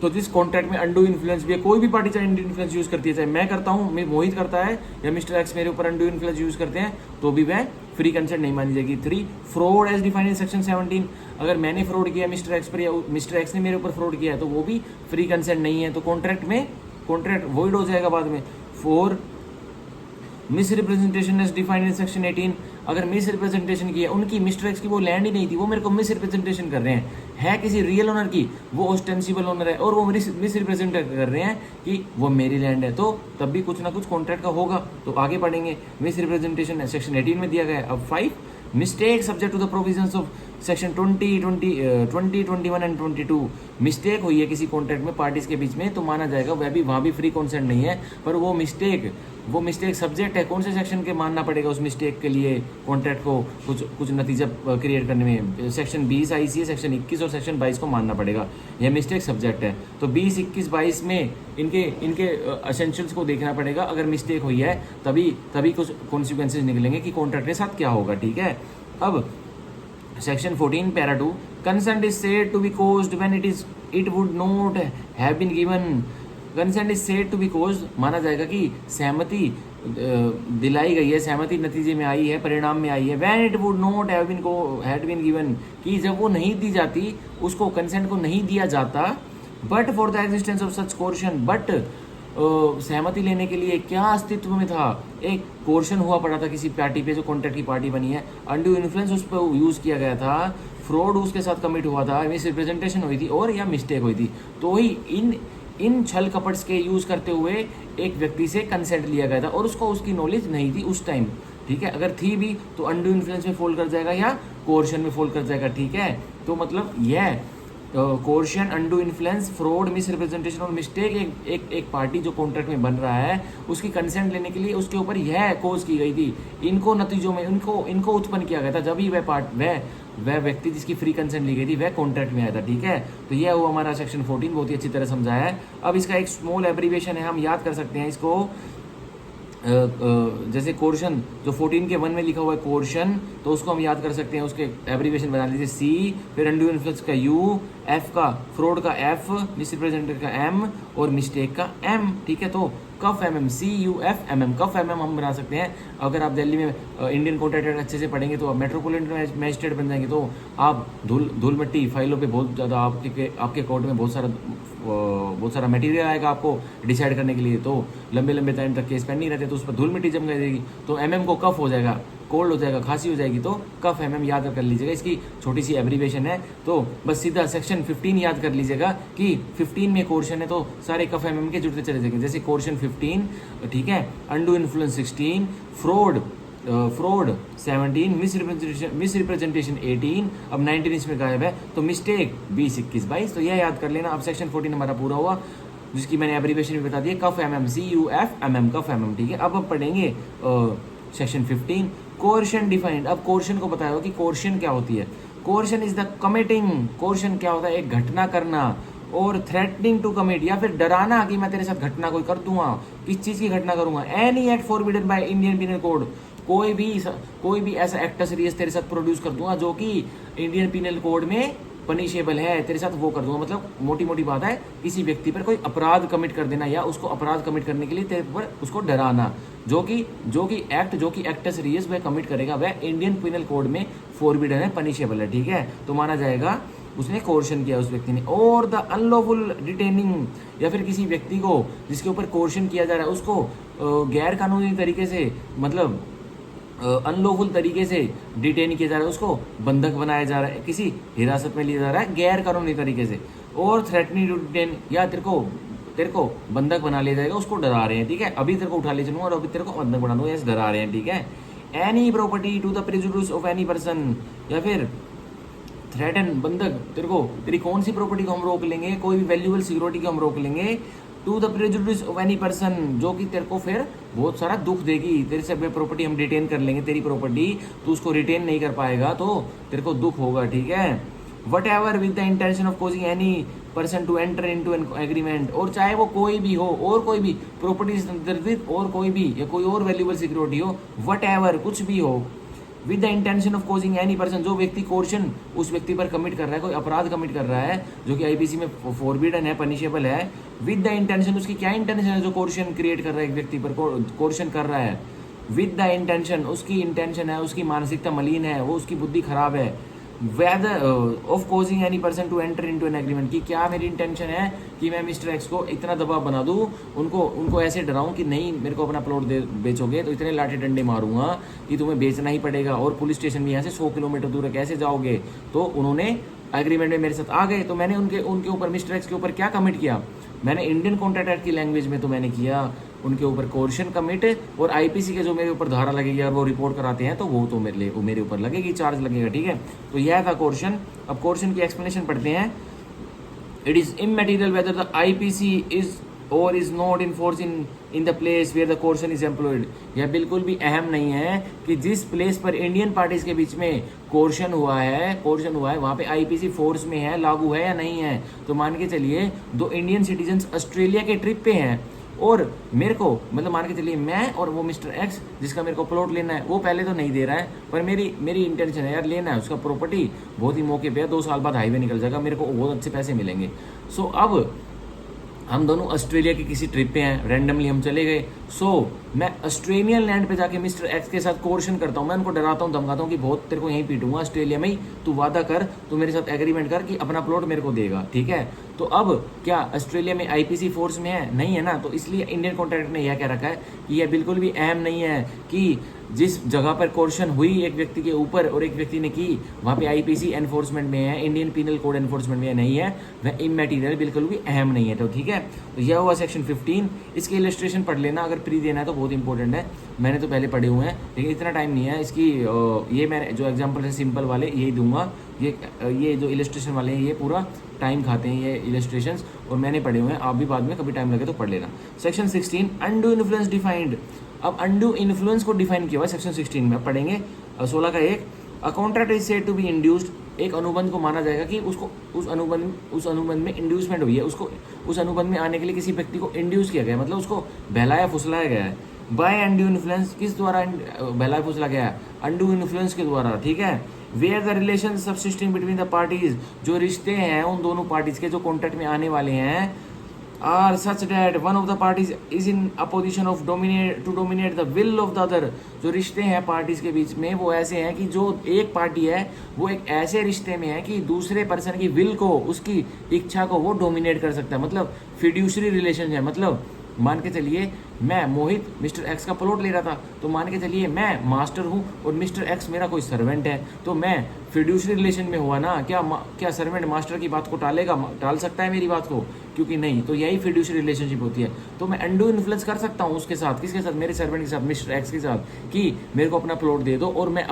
तो जिस कॉन्ट्रैक्ट में अनडू इन्फ्लुएंस भी है, कोई भी पार्टी चाहे अनडू इन्फ्लुएंस यूज करती है, चाहे मैं करता हूँ, मैं मोहित करता है, या मिस्टर एक्स मेरे ऊपर अनडू इन्फ्लुएंस यूज करते हैं, तो भी वह फ्री कंसेंट नहीं मानी जाएगी। 3 fraud as defined in section 17, अगर मैंने फ्रॉड किया मिस्टर एक्स पर, या मिस्टर एक्स ने मेरे ऊपर फ्रॉड किया है, तो वो भी फ्री कंसेंट नहीं है, तो कॉन्ट्रैक्ट वॉइड हो जाएगा बाद में। 4 misrepresentation as defined in section 18, अगर मिस रिप्रेजेंटेशन की है, उनकी मिस्टर एक्स की वो लैंड ही नहीं थी, वो मेरे को मिस रिप्रेजेंटेशन कर रहे हैं, है किसी रियल ओनर की, वो ऑस्टेंसिबल ओनर है, और वो मिस रिप्रेजेंट कर रहे हैं कि वो मेरी लैंड है, तो तब भी कुछ ना कुछ कॉन्ट्रैक्ट का होगा। तो आगे पढ़ेंगे, मिस रिप्रेजेंटेशन सेक्शन 18 में दिया गया है। अब 5 mistake subject to the provisions of section 20, 21 and 22, mistake हुई है किसी कॉन्ट्रैक्ट में पार्टीज के बीच में, तो माना जाएगा वह भी, वहाँ भी फ्री कंसेंट नहीं है, पर वो मिस्टेक सब्जेक्ट है, कौन से सेक्शन के मानना पड़ेगा उस मिस्टेक के लिए, कॉन्ट्रैक्ट को कुछ नतीजा क्रिएट करने में, सेक्शन 20 आईसी है, सेक्शन 21 और सेक्शन 22 को मानना पड़ेगा, यह मिस्टेक सब्जेक्ट है। तो 20, 21, 22 में इनके एसेंशियल्स को देखना पड़ेगा, अगर मिस्टेक हुई है तभी कुछ कॉन्सिक्वेंसेज निकलेंगे कि कॉन्ट्रैक्ट के साथ क्या होगा, ठीक है। अब section 14 para 2, consent is said to be caused when it would not have been given, consent is said to be caused, माना जाएगा कि सहमति दिलाई गई है, सहमति नतीजे में आई है, परिणाम में आई है, when it would not have been given, कि जब वो नहीं दी जाती, उसको कंसेंट को नहीं दिया जाता, but for the existence of such coercion, but सहमति लेने के लिए क्या अस्तित्व में था, एक कोर्शन हुआ पड़ा था किसी पार्टी पे, जो कॉन्ट्रैक्ट की पार्टी बनी है, अनड्यू इन्फ्लुएंस उस पर यूज किया गया था, फ्रॉड उसके साथ कमिट हुआ था, मिस रिप्रेजेंटेशन हुई थी, और या मिस्टेक हुई थी, तो ही इन छल कपट्स के यूज करते हुए एक व्यक्ति से कंसेंट लिया गया था, और उसको उसकी नॉलेज नहीं थी उस टाइम, ठीक है। अगर थी भी तो अनड्यू इन्फ्लुएंस में फॉल कर जाएगा या कोर्शन में फॉल कर जाएगा, ठीक है। तो मतलब यह coercion, undo influence, fraud, miss representation और मिस्टेक, एक पार्टी जो कॉन्ट्रैक्ट में बन रहा है, उसकी कंसेंट लेने के लिए उसके ऊपर यह कोज की गई थी, इनको नतीजों में इनको उत्पन्न किया गया था, जब ही वह व्यक्ति जिसकी फ्री कंसेंट ली गई थी वह कॉन्ट्रैक्ट में आया था, ठीक है। तो यह हुआ हमारा सेक्शन 14, बहुत ही अच्छी तरह समझाया है। अब इसका एक स्मॉल एब्रीविएशन है, हम याद कर सकते हैं इसको, जैसे कोर्शन जो 14 के 1 में लिखा हुआ है कोर्शन, तो उसको हम याद कर सकते हैं, उसके एब्रीवेशन बना लीजिए सी, फिर अनड्यू इन्फ्लुएंस का यू, एफ का फ्रॉड का एफ, मिसरिप्रेजेंटेड का एम और मिस्टेक का एम। ठीक है, तो कफ एम एम, CUF MM, कफ एम एम हम बना सकते हैं। अगर आप दिल्ली में इंडियन कोर्ट अच्छे से पढ़ेंगे तो आप मेट्रोपॉलिटन मैजिस्ट्रेट बन जाएंगे, तो आप धूल मट्टी फाइलों पे बहुत ज़्यादा आपके कोर्ट में बहुत सारा मटेरियल आएगा आपको डिसाइड करने के लिए, तो लंबे लंबे टाइम तक केस पेंड नहीं रहते, तो उस पर धूल मिट्टी जम जाएगी, तो MM को कफ हो जाएगा, कोल्ड हो जाएगा, खांसी हो जाएगी, तो कफ MM याद कर लीजिएगा। इसकी छोटी सी एब्रीवेशन है, तो बस सीधा सेक्शन 15 याद कर लीजिएगा कि 15 में कोर्शन है तो सारे कफ MM के जुड़ते चले जाएंगे। जैसे कोर्शन 15, ठीक है, अनडू इन्फ्लुएंस 16, फ्रॉड 17, मिसरिप्रेजेंटेशन 18, अब 19 इसमें गायब है, तो मिस्टेक 20, 21, 22, तो यह याद कर लेना। अब सेक्शन 14 हमारा पूरा हुआ, जिसकी मैंने एब्रीवेशन भी बता दी, कफ MM, CUF MM, कफ MM। ठीक है, अब हम पढ़ेंगे सेक्शन 15, कोर्शन डिफाइंड। अब कोर्शन को बताया हो कि कोर्शन क्या होती है। Coercion is the committing, coercion क्या होता है, एक घटना करना, और थ्रेटनिंग टू कमिट, या फिर डराना कि मैं तेरे साथ घटना कोई कर दूंगा, किस चीज की घटना करूंगा। Any act forbidden by Indian penal code, कोई भी ऐसा एक्ट सीरियस तेरे साथ प्रोड्यूस कर दूंगा जो कि इंडियन पिनल कोड में पनिशेबल है, तेरे साथ वो कर दूंगा। मतलब मोटी मोटी बात है, किसी व्यक्ति पर कोई अपराध कमिट कर देना, या उसको अपराध कमिट करने के लिए तेरे पर उसको डराना, जो कि एक्ट सीरियस वह कमिट करेगा, वह इंडियन पिनल कोड में फॉरबिडन है, पनिशेबल है। ठीक है, तो माना जाएगा उसने कोर्शन किया उस व्यक्ति ने। और द अनलॉफुल डिटेनिंग, या फिर किसी व्यक्ति को जिसके ऊपर कोर्शन किया जा रहा है उसको गैर कानूनी तरीके से, मतलब अनलॉफुल तरीके से डिटेन किया जा रहा है, उसको बंधक बनाया जा रहा है, किसी हिरासत में लिया जा रहा है गैर कानूनी तरीके से। और थ्रेटनिंग टू डिटेन, या तेरे को बंधक बना लिया जाएगा, उसको डरा रहे हैं। ठीक है, अभी तेरे को उठा ले चलूंगा और अभी तेरे को बंधक बना दूंगा, ऐसे डरा रहे हैं। ठीक है, any property to the prejudice of any person, या फिर थ्रेटन, बंधक, तेरी कौन सी प्रॉपर्टी को हम रोक लेंगे, कोई भी वैल्यूएबल सिक्योरिटी को हम रोक लेंगे, to the prejudice of any person, जो कि तेरे को फिर बहुत सारा दुख देगी। तेरे से प्रॉपर्टी हम डिटेन कर लेंगे, तेरी प्रॉपर्टी तू उसको रिटेन नहीं कर पाएगा तो तेरे को दुख होगा। ठीक है, whatever with the intention of causing any person to enter into an agreement, और चाहे वो कोई भी हो, और कोई भी प्रॉपर्टी संदर्भित, और कोई भी, या कोई और वैल्यूएबल सिक्योरिटी हो, वट एवर कुछ भी हो, with the intention of causing any person, जो व्यक्ति कोर्शन उस व्यक्ति पर कमिट कर रहा है, कोई अपराध कमिट कर रहा है जो कि आईपीसी में फॉरबिडन है, पनिशेबल है, विद द इंटेंशन, उसकी क्या इंटेंशन है, जो कोर्शन क्रिएट कर रहा है एक व्यक्ति पर, कोर्शन कर रहा है, विद द इंटेंशन, उसकी इंटेंशन है, उसकी मानसिकता मलिन है, वो उसकी बुद्धि खराब है, whether of causing any person to enter into an agreement, कि क्या मेरी इंटेंशन है कि मैं मिस्टर एक्स को इतना दबाव बना दूं, उनको ऐसे डराऊं कि नहीं मेरे को अपना प्लॉट बेचोगे तो इतने लाठे डंडे मारूंगा कि तुम्हें बेचना ही पड़ेगा, और पुलिस स्टेशन भी यहाँ से 100 किलोमीटर दूर है, कैसे जाओगे। तो उन्होंने एग्रीमेंट में मेरे साथ आ गए, तो मैंने उनके ऊपर, मिस्टर एक्स के ऊपर क्या कमिट किया, मैंने इंडियन कॉन्ट्रैक्ट एक्ट की लैंग्वेज में तो मैंने किया उनके ऊपर कोर्शन कमिट, और आईपीसी के जो मेरे ऊपर धारा लगेगी और वो रिपोर्ट कराते हैं तो वो तो मेरे ऊपर लगेगी, चार्ज लगेगा। ठीक है, तो यह था कोर्शन। अब कोर्शन की एक्सप्लेनेशन पढ़ते हैं। It is immaterial whether the IPC is और is not in force in the place where the coercion is employed. यह बिल्कुल भी अहम नहीं है कि जिस प्लेस पर इंडियन पार्टीज के बीच में कोर्शन हुआ है वहाँ पे आईपीसी फोर्स में है, लागू है या नहीं है। तो मान के चलिए 2 इंडियन सिटीजन ऑस्ट्रेलिया के ट्रिप पे हैं, और मेरे को, मतलब मान के चलिए मैं और वो मिस्टर एक्स जिसका मेरे को प्लॉट लेना है, वो पहले तो नहीं दे रहा है, पर मेरी इंटेंशन है यार लेना है उसका प्रॉपर्टी, बहुत ही मौके पे है, 2 साल बाद हाईवे निकल जाएगा, मेरे को बहुत अच्छे पैसे मिलेंगे। सो अब हम दोनों ऑस्ट्रेलिया की किसी ट्रिप पे हैं, रैंडमली हम चले गए। सो मैं ऑस्ट्रेलियन लैंड पे जाके मिस्टर एक्स के साथ कोर्शन करता हूँ, मैं उनको डराता हूँ, धमकाता हूँ कि बहुत तेरे को यहीं पीटूंगा ऑस्ट्रेलिया में ही, तू वादा कर, तू मेरे साथ एग्रीमेंट कर कि अपना प्लॉट मेरे को देगा। ठीक है, तो अब क्या ऑस्ट्रेलिया में आईपीसी फोर्स में है, नहीं है ना, तो इसलिए इंडियन कॉन्ट्रैक्ट ने यह कह रखा है कि यह बिल्कुल भी अहम नहीं है कि जिस जगह पर कोर्शन हुई एक व्यक्ति के ऊपर और एक व्यक्ति ने की, वहाँ पे आईपीसी एनफोर्समेंट में है, इंडियन पिनल कोड एनफोर्समेंट में नहीं है, वह इमैटेरियल बिल्कुल भी अहम नहीं है। तो ठीक है, तो यह हुआ सेक्शन 15। इसके इलस्ट्रेशन पढ़ लेना, अगर प्री देना है तो बहुत इंपॉर्टेंट है, मैंने तो पहले पढ़े हुए हैं लेकिन इतना टाइम नहीं है इसकी। ये मैं जो एग्जाम्पल है सिंपल वाले यही दूंगा, ये जो इलस्ट्रेशन वाले हैं ये पूरा टाइम खाते हैं ये इलस्ट्रेशंस, और मैंने पढ़े हुए हैं, आप भी बाद में कभी टाइम लगे तो पढ़ लेना। Section 16 undo influence defined. अब अनडू इन्फ्लुएंस को डिफाइन किया हुआ है सेक्शन 16 में, पढ़ेंगे 16 का 1। A contract is said to be induced, एक अनुबंध को माना जाएगा कि उसको उस अनुबंध में इंड्यूसमेंट हुई है, उसको उस अनुबंध में आने के लिए किसी व्यक्ति को इंड्यूस किया गया है, मतलब उसको बहलाया फुसलाया गया है। बाय अनड्यू इन्फ्लुएंस, किस द्वारा भला पूछला गया है, अनड्यू इन्फ्लुएंस के द्वारा, ठीक है। Where the relation subsisting between the parties, जो रिश्ते हैं उन दोनों पार्टीज के जो कॉन्टेक्ट में आने वाले हैं, are such that one of the parties is in a position of dominate the will of the other, जो रिश्ते हैं पार्टीज के बीच में वो ऐसे हैं कि जो एक पार्टी है वो एक ऐसे रिश्ते में है कि दूसरे पर्सन की विल को, उसकी इच्छा को वो डोमिनेट कर सकता है। मतलब फिड्यूशरी रिलेशन है। मतलब मान के चलिए मैं मोहित मिस्टर एक्स का प्लॉट ले रहा था, तो मान के चलिए मैं मास्टर हूँ और मिस्टर एक्स मेरा कोई सर्वेंट है, तो मैं फिड्यूशरी रिलेशन में हुआ ना। क्या सर्वेंट मास्टर की बात को टाल सकता है मेरी बात को? क्योंकि नहीं। तो यही फिड्यूशरी रिलेशनशिप होती है। तो मैं अनडू इन्फ्लुएंस कर सकता हूँ उसके साथ, किसके साथ, मेरे सर्वेंट के साथ, मिस्टर एक्स के साथ, कि मेरे को अपना प्लॉट दे दो, और मैं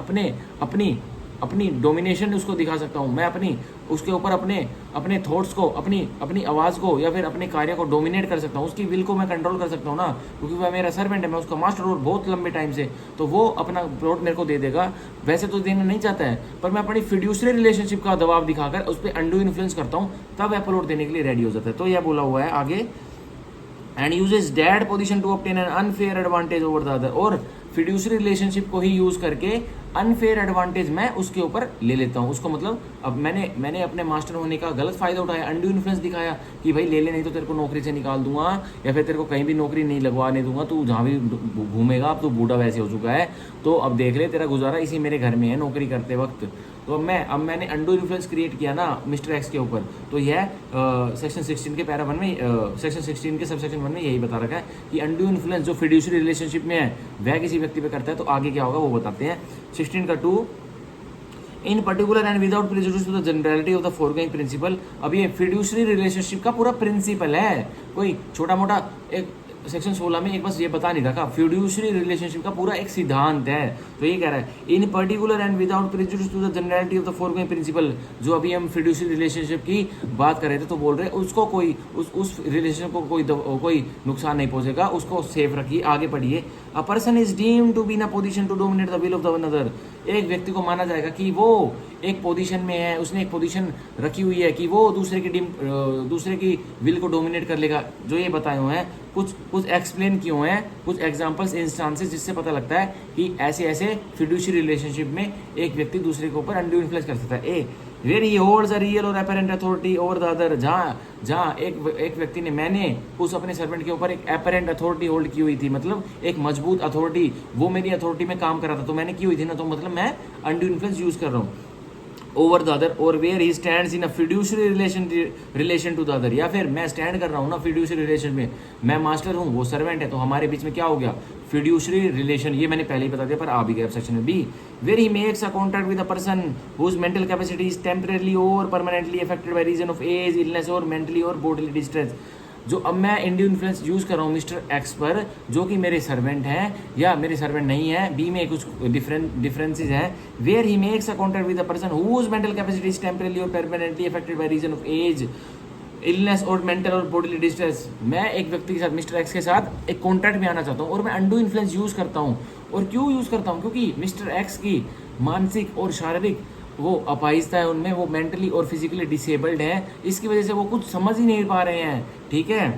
अपनी डोमिनेशन उसको दिखा सकता हूँ। मैं उसके ऊपर अपने थॉट्स को, अपनी आवाज़ को या फिर अपने कार्य को डोमिनेट कर सकता हूँ। उसकी विल को मैं कंट्रोल कर सकता हूँ ना, क्योंकि वह मेरा सर्वेंट है, मैं उसका मास्टर हूँ बहुत लंबे टाइम से। तो वो अपना प्लॉट मेरे को दे देगा। वैसे तो देना नहीं चाहता है, पर मैं अपनी फिड्यूशरी रिलेशनशिप का दबाव दिखाकर उस पर अनडू इन्फ्लुएंस करता हूँ, तब वह प्लॉट देने के लिए रेडी हो जाता है। तो यह बोला हुआ है आगे, and uses that position to obtain an unfair advantage over the other, और फिड्यूशरी रिलेशनशिप को ही यूज करके अनफेयर एडवांटेज मैं उसके ऊपर ले लेता हूँ। उसको मतलब अब मैंने अपने मास्टर होने का गलत फायदा उठाया, अनड्यू इन्फ्लुएंस दिखाया कि भाई ले ले, नहीं तो तेरे को नौकरी से निकाल दूंगा, या फिर तेरे को कहीं भी नौकरी नहीं लगवाने दूंगा, तू जहाँ भी घूमेगा, अब तू बूढ़ा वैसे हो चुका है, तो अब देख ले तेरा गुजारा इसी मेरे घर में है नौकरी करते वक्त। तो अब मैंने अनडू इन्फ्लुएंस क्रिएट किया ना मिस्टर एक्स के ऊपर। तो यह सेक्शन 16 के पैरा 1 में, सेक्शन 16 के सबसेक्शन 1 में यही बता रखा है कि अनडू इन्फ्लुएंस जो फिड्यूशरी रिलेशनशिप में है वह किसी व्यक्ति पे करता है, तो आगे क्या होगा वो बताते हैं। 16 का 2, in particular and without prejudice to the generality of the foregoing principle. अब ये फिड्यूशरी रिलेशनशिप का पूरा प्रिंसिपल है, कोई छोटा मोटा एक सेक्शन 16 में एक बस ये बता नहीं रखा, फिड्यूशरी रिलेशनशिप का पूरा एक सिद्धांत है। तो ये कह रहा है in particular and without prejudice to the generality of the foregoing principle. जो अभी हम फिड्यूशरी रिलेशनशिप की बात कर रहे थे, तो बोल रहे उसको कोई उस रिलेशन को कोई नुकसान नहीं पहुंचेगा, उसको सेफ रखिए। आगे पढ़िए, a person is deemed to be in a position to dominate the will of the another. एक व्यक्ति को माना जाएगा कि वो एक पोजीशन में है, उसने एक पोजीशन रखी हुई है कि वो दूसरे की विल को डोमिनेट कर लेगा। जो ये बताए हुए हैं कुछ एक्सप्लेन किए हुए हैं, कुछ एग्जांपल्स, इंस्टांसेस, जिससे पता लगता है कि ऐसे ऐसे फिड्यूशरी रिलेशनशिप में एक व्यक्ति दूसरे के ऊपर अनड्यू इन्फ्लुएंस कर सकता है। Where he holds a real और apparent authority over the other, जहाँ एक व्यक्ति ने, मैंने उस अपने सर्वेंट के ऊपर एक अपरेंट अथॉरिटी होल्ड की हुई थी, मतलब एक मजबूत अथॉरिटी, वो मेरी अथॉरिटी में काम कर रहा था, तो मैंने की हुई थी ना, तो मतलब मैं अनड्यू इन्फ्लुएंस यूज कर रहा हूँ ओवर द अदर। और where he stands in a fiduciary relation to the other, या फिर मैं स्टैंड कर रहा हूँ ना फिड्यूशरी रिलेशन में, मैं मास्टर हूँ वो सर्वेंट है, तो हमारे बीच में क्या हो गया, फिड्यूशरी रिलेशन। ये मैंने पहले ही बता दिया, पर आ भी गया सेक्शन में B. Where he makes a contract with a person whose mental capacity is temporarily और permanently affected by reason of age, illness और मेंटली और बॉडीली डिस्ट्रेस। जो अब मैं इंड्यू इन्फ्लुएंस यूज कर रहा हूँ मिस्टर एक्स पर, जो कि मेरे सर्वेंट हैं या मेरे सर्वेंट नहीं है, बी में कुछ डिफरेंसेस हैं। Where he makes a contract with a person whose mental capacity is temporarily और permanently affected by reason of age, illness और मेंटल और बॉडीली डिस्ट्रेस। मैं एक व्यक्ति के साथ, मिस्टर एक्स के साथ एक कॉन्ट्रैक्ट में आना चाहता हूँ और मैं अनडू इन्फ्लुएंस यूज करता हूँ। और क्यों यूज करता हूँ? क्योंकि मिस्टर एक्स की मानसिक और शारीरिक वो अपाहिजता है उनमें, वो मेंटली और फिजिकली डिसेबल्ड है, इसकी वजह से वो कुछ समझ ही नहीं पा रहे हैं, ठीक है।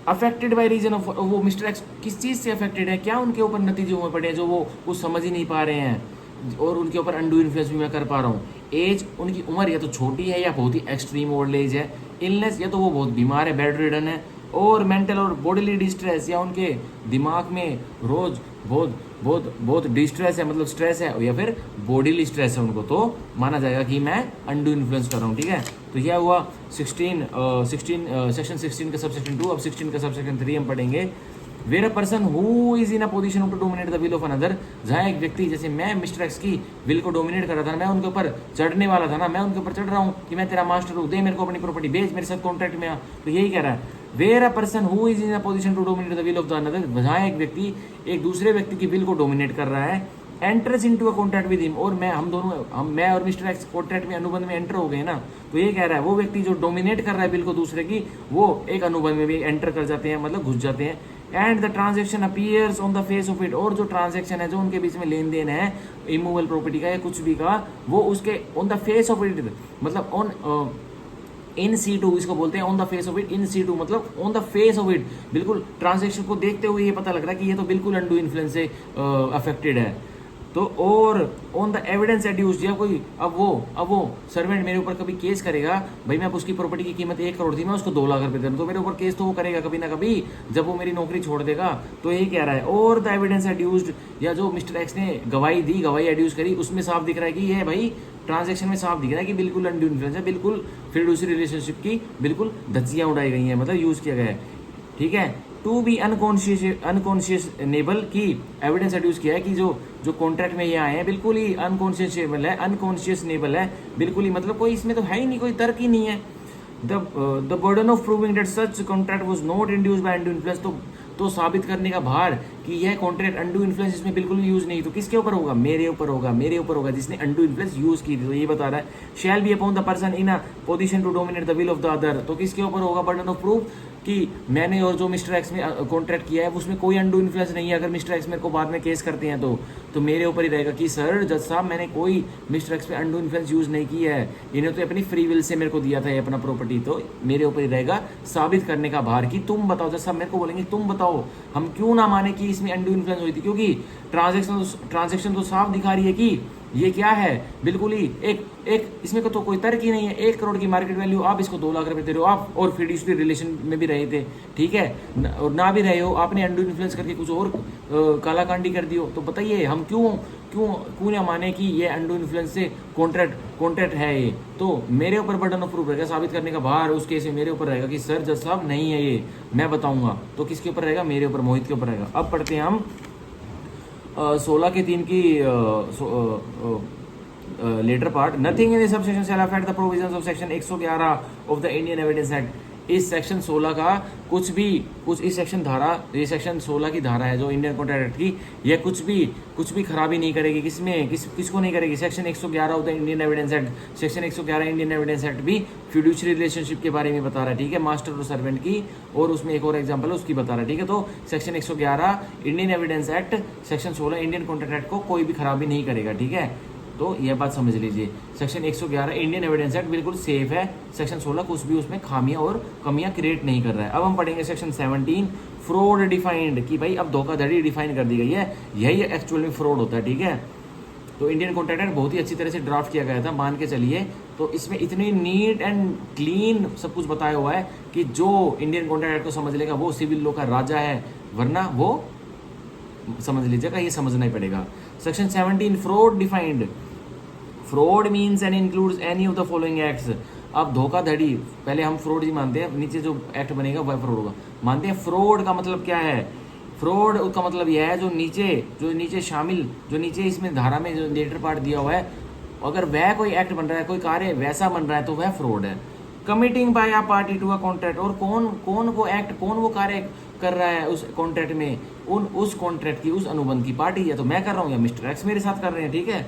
अफेक्टेड बाय रीजन ऑफ, वो मिस्टर एक्स किस चीज़ से अफेक्टेड है, क्या उनके ऊपर नतीजे हुए पड़े हैं जो वो कुछ समझ ही नहीं पा रहे हैं, और उनके ऊपर अनडू इन्फ्लुएंस भी मैं कर पा रहा हूँ। एज, उनकी उम्र या तो छोटी है या बहुत ही एक्सट्रीम ओल्ड एज है। इलनेस, या तो वो बहुत बीमार है, बेड रिडन है। और मेंटल और बॉडीली डिस्ट्रेस, या उनके दिमाग में रोज बहुत डिस्ट्रेस है, मतलब स्ट्रेस है, या फिर बॉडीली स्ट्रेस है उनको, तो माना जाएगा कि मैं अनडू इन्फ्लुएंस कर रहा हूँ, ठीक है। तो यह हुआ सेक्शन 16 का सबसेक्शन 2। अब 16 का सबसेक्शन 3 हम पढ़ेंगे। Where a person who is in a position to dominate the will of another, जहाँ एक व्यक्ति, जैसे मैं मिस्टर एक्स की विल को डोमिनेट कर रहा था, मैं उनके ऊपर चढ़ने वाला था ना, मैं उनके ऊपर चढ़ रहा हूँ कि मैं तेरा मास्टर हूँ, दे मेरे को अपनी प्रॉपर्टी, भेज मेरे साथ कॉन्ट्रैक्ट में आ। तो यही कह रहा है, where a person who is in a position to dominate the will of the another, जहाँ एक व्यक्ति एक दूसरे व्यक्ति की विल को डोमिनेट कर रहा है, enters into a contract with him, और मैं और मिस्टर एक्स कॉन्ट्रैक्ट में, अनुबंध में एंटर हो गए ना। तो ये कह रहा है वो व्यक्ति जो डोमिनेट कर रहा है बिल को दूसरे की, वो एक अनुबंध में भी एंटर कर जाते हैं, मतलब घुस जाते हैं। And the transaction appears on the face of it, और जो ट्रांजेक्शन है, जो उनके बीच में लेन देन है इमूवेबल प्रॉपर्टी का या कुछ भी का, वो उसके on the face of it, मतलब ऑन इन C2 इसको बोलते हैं on the face of it, in C2 मतलब on the face of it, बिल्कुल ट्रांजेक्शन को देखते हुए ये पता लग रहा है कि ये तो बिल्कुल अनडू इन्फ्लुएंस से अफेक्टेड है। तो और ऑन द एविडेंस एड्यूस्ड, या कोई अब वो सर्वेंट मेरे ऊपर कभी केस करेगा, भाई मैं उसकी प्रॉपर्टी की कीमत 1 करोड़ थी, मैं उसको 2 लाख रुपए दे दूं, तो मेरे ऊपर केस तो वो करेगा कभी ना कभी जब वो मेरी नौकरी छोड़ देगा। तो यही कह रहा है, और द एविडेंस एड्यूस्ड, या जो मिस्टर एक्स ने गवाही दी, गवाही एड्यूस करी, उसमें साफ दिख रहा है कि ये भाई ट्रांजेक्शन में साफ दिख रहा है कि बिल्कुल अनड्यू इन्फ्लुएंस है, बिल्कुल फिडुशियरी रिलेशनशिप की बिल्कुल धज्जियां उड़ाई गई हैं, मतलब यूज किया गया है। ठीक है, टू बी अनकॉन्शियसनेबल की एविडेंस एड्यूस किया है कि जो कॉन्ट्रैक्ट में ये आए हैं बिल्कुल ही अनकॉन्शियसनेबल है, बिल्कुल ही, मतलब कोई इसमें तो है ही नहीं, कोई तर्क ही नहीं है। The burden of proving that such contract was not induced by undue influence, तो साबित करने का भार कि यह कॉन्ट्रैक्ट अनड्यू इन्फ्लुएंस इसमें बिल्कुल भी यूज नहीं, तो किसके ऊपर होगा? मेरे ऊपर होगा जिसने अनड्यू इन्फ्लुएंस यूज की थी। तो ये बता रहा है, shall be upon the person in a position to dominate the will of the other, तो किसके ऊपर होगा बर्डन ऑफ प्रूफ कि मैंने और जो मिस्टर एक्स में कॉन्ट्रैक्ट किया है उसमें कोई अनडू इन्फ्लुएंस नहीं है। अगर मिस्टर एक्स मेरे को बाद में केस करते हैं तो मेरे ऊपर ही रहेगा कि सर जज साहब मैंने कोई मिस्टर एक्स पे अनडू इन्फ्लुएंस यूज नहीं किया है, इन्हें तो अपनी फ्री विल से मेरे को दिया था ये अपना प्रॉपर्टी, तो मेरे ऊपर ही रहेगा साबित करने का भार कि तुम बताओ। जज साहब मेरे को बोलेंगे तुम बताओ, हम क्यों ना माने कि इसमें अनडू इन्फ्लुएंस हुई थी, क्योंकि ट्रांजेक्शन तो साफ दिखा रही है कि ये क्या है, बिल्कुल ही एक इसमें को तो कोई तर्क ही नहीं है। 1 करोड़ की मार्केट वैल्यू, आप इसको 2 लाख रुपए दे रहे हो, आप और फिड्यूशियरी रिलेशन में भी रहे थे, ठीक है, और ना भी रहे हो, आपने अनडू इन्फ्लुएंस करके कुछ और कालाकांडी कर दी हो, तो बताइए हम क्यों ना माने कि ये अनडू इन्फ्लुएंस से कॉन्ट्रैक्ट है ये। तो मेरे ऊपर बर्डन ऑफ प्रूफ रहेगा, साबित करने का भार उस केस में मेरे ऊपर रहेगा कि सर जज साहब नहीं है ये, मैं बताऊंगा। तो किसके ऊपर रहेगा? मेरे ऊपर, मोहित के ऊपर रहेगा। अब पढ़ते हैं हम 16 के 3 की latter part. Nothing in subsection shall affect the provisions of section 111 of the Indian evidence act. इस सेक्शन 16 का कुछ इस सेक्शन धारा, ये सेक्शन 16 की धारा है जो इंडियन कॉन्ट्रैक्ट एक्ट की, ये कुछ भी खराबी नहीं करेगी। किसको नहीं करेगी? Section 111 of the Indian evidence act. Section 111 Indian evidence act भी फिड्यूशियरी रिलेशनशिप के बारे में बता रहा है, ठीक है, मास्टर और सर्वेंट की, और उसमें एक और एग्जांपल है उसकी बता रहा है, ठीक है। तो section 111 Indian evidence act, section 16 Indian contract act को कोई भी खराबी नहीं करेगा, ठीक है। तो यह बात समझ लीजिए, सेक्शन 111 इंडियन एविडेंस एक्ट बिल्कुल सेफ है, सेक्शन 16 कुछ भी उसमें खामियां और कमियां क्रिएट नहीं कर रहा है। अब हम पढ़ेंगे सेक्शन 17 फ्रॉड डिफाइंड, कि भाई अब धोखाधड़ी डिफाइन कर दी गई है, यही एक्चुअल में फ्रॉड होता है, ठीक है। तो इंडियन कॉन्ट्रैक्ट एक्ट बहुत ही अच्छी तरह से ड्राफ्ट किया गया था, मान के चलिए। तो इसमें इतनी नीट एंड क्लीन सब कुछ बताया हुआ है कि जो इंडियन कॉन्ट्रैक्ट एक्ट को समझ लेगा वो सिविल लॉ का राजा है, वरना वो समझ लीजिएगा ये समझना ही पड़ेगा। Section 17 fraud defined. Fraud means and includes any of the following acts. अब धोखाधड़ी पहले हम फ्रॉड ही मानते हैं, नीचे जो एक्ट बनेगा वह फ्रॉड होगा, मानते हैं। फ्रॉड का मतलब क्या है? फ्रॉड का मतलब यह है जो नीचे शामिल, जो नीचे इसमें धारा में जो लेटर पार्ट दिया हुआ है, अगर वह कोई एक्ट बन रहा है, कोई कार्य वैसा बन रहा है तो वह फ्रॉड है। Committing by a party to a contract, और कौन वो कार्य कर रहा है उस कॉन्ट्रैक्ट में, उस कॉन्ट्रैक्ट की, उस अनुबंध की पार्टी, या तो मैं कर रहा हूँ या मिस्टर एक्स मेरे साथ कर रहे हैं, ठीक है।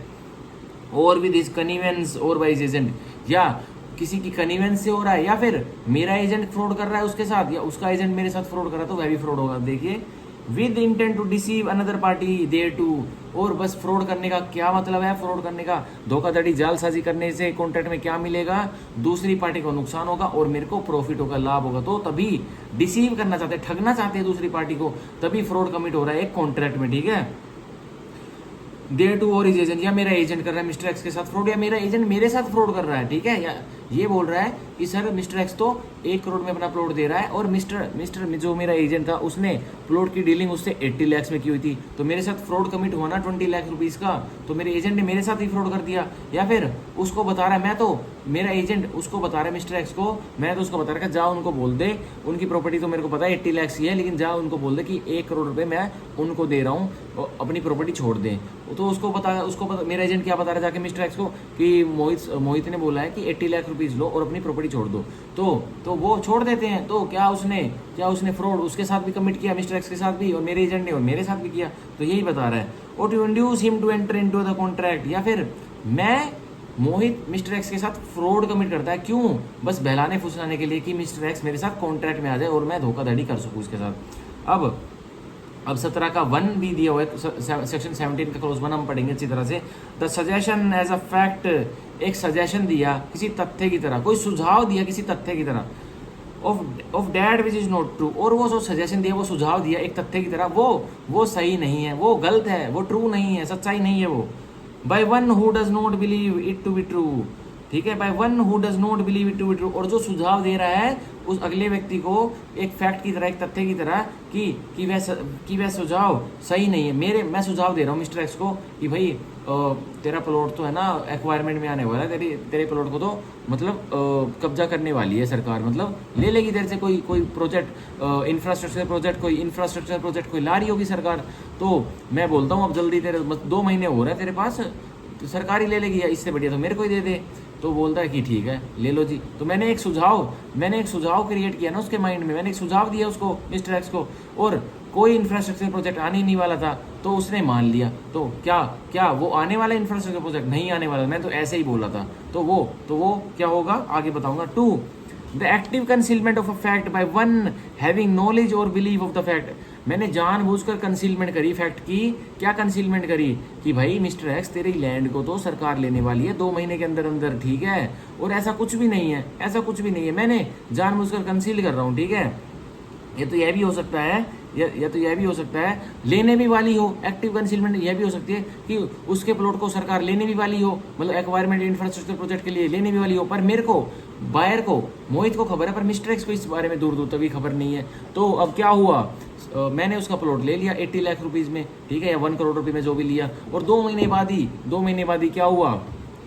और विद हिज कन्वीनियंस और बाय हिज एजेंट, या किसी की कन्वीनियंस से हो रहा है, या फिर मेरा एजेंट फ्रॉड कर रहा है उसके साथ, या उसका एजेंट मेरे साथ फ्रॉड कर रहा है, तो वह भी फ्रॉड होगा। देखिए, with intent to deceive another party thereto, और बस फ्रॉड करने का क्या मतलब है? फ्रॉड करने का, धोखाधड़ी जालसाजी करने से कॉन्ट्रैक्ट में क्या मिलेगा? दूसरी पार्टी को नुकसान होगा और मेरे को प्रॉफिट होगा, लाभ होगा। तो तभी डिसीव करना चाहते हैं, ठगना चाहते हैं दूसरी पार्टी को, तभी फ्रॉड कमिट हो रहा है एक कॉन्ट्रैक्ट में, ठीक है। देयर टू और इज एजेंट, या मेरा एजेंट कर रहा है मिस्टर एक्स के साथ फ्रॉड, या मेरा एजेंट मेरे साथ फ्रॉड कर रहा है, ठीक है। या ये बोल रहा है कि सर मिस्टर एक्स तो 1 करोड़ में अपना प्लॉट दे रहा है, और मिस्टर जो मेरा एजेंट था उसने प्लॉट की डीलिंग उससे 80 लाख में की हुई थी, तो मेरे साथ फ्रॉड कमिट हुआ ना 20 लाख रुपीस का, तो मेरे एजेंट ने मेरे साथ ही फ्रॉड कर दिया। या फिर उसको बता रहा है, मैं तो मेरा एजेंट उसको बता रहा है मिस्टर एक्स को, मैं तो उसको बता रहा है जाओ उनको बोल दे, उनकी प्रॉपर्टी तो मेरे को पता है 80 लाख की है, लेकिन जाओ उनको बोल दे कि 1 करोड़ रुपए मैं उनको दे रहा हूँ, अपनी प्रॉपर्टी छोड़ दें। तो उसको पता मेरा एजेंट क्या बता रहा है जाके मिस्टर एक्स को कि मोहित ने बोला है कि 80 लाख रुपीस लो और अपनी प्रॉपर्टी छोड़ दो, तो वो छोड़ देते हैं। तो क्या उसने फ्रॉड उसके साथ भी कमिट किया, मिस्टर एक्स के साथ भी, और मेरे एजेंट ने और मेरे साथ भी किया, तो यही बता रहा है। और to induce him to enter into the contract, या फिर मोहित मिस्टर एक्स के साथ फ्रॉड कमिट करता है, क्यों? बस बहलाने फुसलाने के लिए कि मिस्टर एक्स मेरे साथ कॉन्ट्रैक्ट में आ जाए और मैं धोखाधड़ी कर सकूँ इसके साथ। अब 17 का 1 भी दिया हुआ है, सेक्शन 17 का क्लोज 1 हम पढ़ेंगे अच्छी तरह से। The suggestion as a fact एक सजेशन दिया किसी तथ्य की तरह, कोई सुझाव दिया किसी तथ्य की तरह, of that which is not true, और वो जो सजेशन दिया, वो सुझाव दिया एक तथ्य की तरह, वो सही नहीं है, वो गलत है, वो ट्रू नहीं है, सच्चाई नहीं है वो। By one who does not believe it to be true, ठीक है, by one who does not believe it to be true, और जो सुझाव दे रहा है उस अगले व्यक्ति को एक फैक्ट की तरह, एक तथ्य की तरह कि वह सुझाव सही नहीं है। मैं सुझाव दे रहा हूँ मिस्टर एक्स को कि भाई तेरा प्लॉट तो है ना एक्वायरमेंट में आने वाला है, तेरे प्लॉट को तो मतलब कब्जा करने वाली है सरकार, मतलब ले लेगी तेरे से कोई प्रोजेक्ट, इंफ्रास्ट्रक्चर प्रोजेक्ट कोई ला रही होगी सरकार। तो मैं बोलता हूँ अब जल्दी, तेरे 2 महीने हो रहे हैं तेरे पास, तो सरकार ही ले लेगी, या इससे बढ़िया तो मेरे को ही दे दे। तो बोलता है कि ठीक है ले लो जी। तो मैंने एक सुझाव क्रिएट किया ना उसके माइंड में, मैंने एक सुझाव दिया उसको, मिस्टर एक्स को, और कोई इंफ्रास्ट्रक्चर प्रोजेक्ट आने ही नहीं वाला था, तो उसने मान लिया। तो क्या वो आने वाला इंफ्रास्ट्रक्चर प्रोजेक्ट नहीं आने वाला, मैं तो ऐसे ही बोला था। तो वो क्या होगा आगे बताऊंगा। 2, the active concealment of a fact by one having knowledge और बिलीव ऑफ द फैक्ट। मैंने जानबूझकर कंसीलमेंट करी फैक्ट की। क्या कंसीलमेंट करी कि भाई मिस्टर एक्स तेरी लैंड को तो सरकार लेने वाली है 2 महीने के अंदर अंदर, ठीक है, और ऐसा कुछ भी नहीं है, मैंने जानबूझकर कंसील कर रहा हूँ, ठीक है। ये तो यह भी हो सकता है, या तो यह भी हो सकता है लेने भी वाली हो, एक्टिव कंसीलमेंट यह भी हो सकती है कि उसके प्लॉट को सरकार लेने भी वाली हो, मतलब एक्वायरमेंट इंफ्रास्ट्रक्चर प्रोजेक्ट के लिए लेने भी वाली हो, पर मेरे को, बायर को, मोहित को खबर है, पर मिस्टर एक्स को इस बारे में दूर तक भी खबर नहीं है। तो अब क्या हुआ, मैंने उसका प्लॉट ले लिया 80 लाख रुपीज़ में, ठीक है, या 1 करोड़ रुपये में जो भी लिया, और 2 महीने बाद ही क्या हुआ,